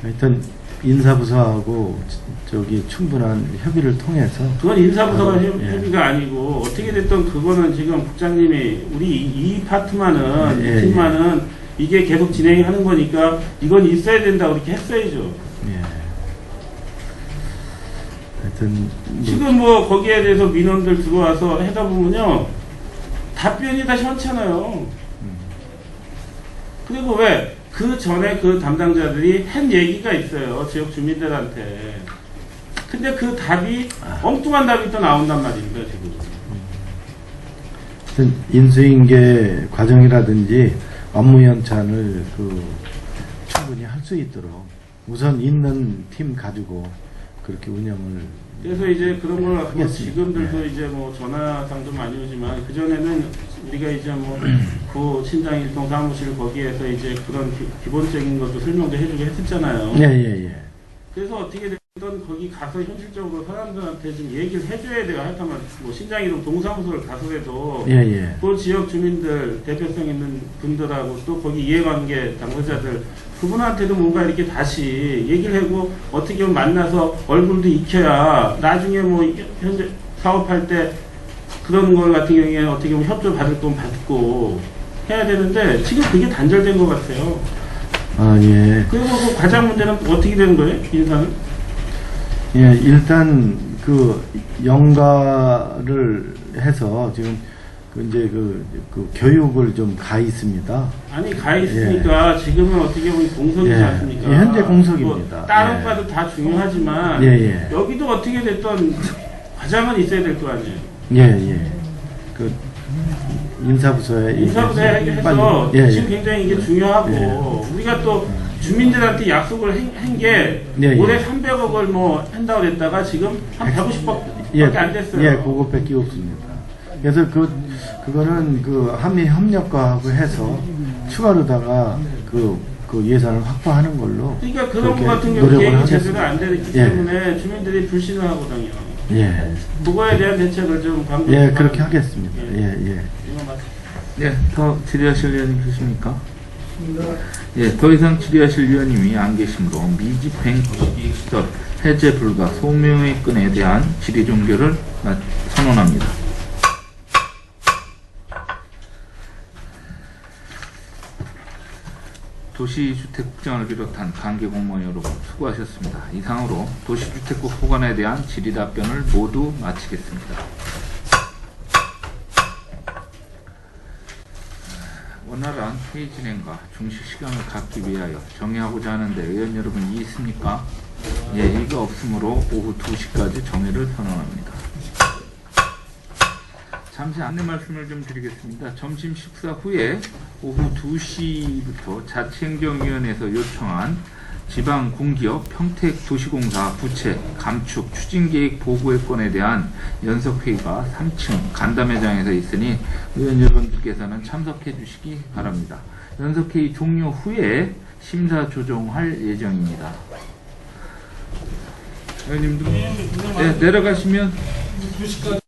하여튼 인사부서하고 저기 충분한 협의를 통해서 그건 인사부서가 협의가 아니고 어떻게 됐든 그거는 지금 국장님이 우리 이 파트만은 팀만은 이게 계속 진행하는 거니까 이건 있어야 된다 그렇게 했어야죠. 하여튼 지금 뭐 거기에 대해서 민원들 들어와서 하다 보면요 답변이 다 현찮아요. 그리고 왜 그 전에 그 담당자들이 한 얘기가 있어요 지역 주민들한테. 근데 그 답이 엉뚱한 답이 또 나온단 말입니다 지금. 인수인계 과정이라든지 업무 연찬을 충분히 할 수 있도록 우선 있는 팀 가지고 그렇게 운영을. 그래서 이제 그런 걸 갖고 하겠습니다. 지금들도 네. 이제 뭐 전화상도 많이 오지만 그 전에는 우리가 이제 뭐 그 신장 일동 사무실 거기에서 이제 그런 기본적인 것도 설명도 해주고 했었잖아요. 예. 그래서 어떻게 됐든 거기 가서 현실적으로 사람들한테 좀 얘기를 해줘야 돼요. 하여튼 뭐 신장이동 동사무소를 가서라도 예. 그 지역 주민들 대표성 있는 분들하고 또 거기 이해관계 당사자들 그분한테도 뭔가 이렇게 다시 얘기를 하고 어떻게 보면 만나서 얼굴도 익혀야 나중에 뭐 현재 사업할 때 그런 걸 같은 경우에 어떻게 보면 협조 받을 돈 받고 해야 되는데 지금 그게 단절된 것 같아요. 아, 예. 그리고 그 과장 문제는 어떻게 되는 거예요? 인사는? 예, 일단 연가를 해서 지금 이제 그 교육을 좀 가 있습니다. 아니 가 있으니까 지금은 어떻게 보면 공석이지 않습니까? 예, 현재 공석입니다. 뭐 다른 과도 다 중요하지만 여기도 어떻게 됐든 과장은 있어야 될 거 아니에요. 예. 인사부서에 해서 지금 굉장히 이게 중요하고 우리가 또 주민들한테 약속을 한 게 올해 300억을 뭐 한다고 했다가 지금 한 150억밖에 안 됐어요. 예, 그거밖에 없습니다. 그래서 그거는 한미 협력과하고 해서 추가로다가 그 예산을 확보하는 걸로. 그러니까 그런 거 같은 경우 계획이 제대로 안 되기 때문에 주민들이 불신을 하거든요. 예. 그거에 대한 대책을 좀 강조. 예, 그렇게 하겠습니다. 예. 네, 더 질의하실 위원님 계십니까? 예, 더 이상 질의하실 위원님이 안 계시므로 미집행 시설 해제 불가 소명의 건에 대한 질의 종결을 선언합니다. 도시주택국장을 비롯한 관계 공무원 여러분 수고하셨습니다. 이상으로 도시주택국 호관에 대한 질의 답변을 모두 마치겠습니다. 원활한 회의 진행과 중식 시간을 갖기 위하여 정의하고자 하는데 의원 여러분 이의 있습니까? 예, 이가 없으므로 오후 2시까지 정회를 선언합니다. 잠시 안내 말씀을 좀 드리겠습니다. 점심 식사 후에 오후 2시부터 자치행정위원회에서 요청한 지방공기업 평택도시공사 부채 감축 추진계획 보고의 건에 대한 연석회의가 3층 간담회장에서 있으니 의원 여러분들께서는 참석해 주시기 바랍니다. 연석회의 종료 후에 심사 조정할 예정입니다. 의원님들 내려가시면 2시까지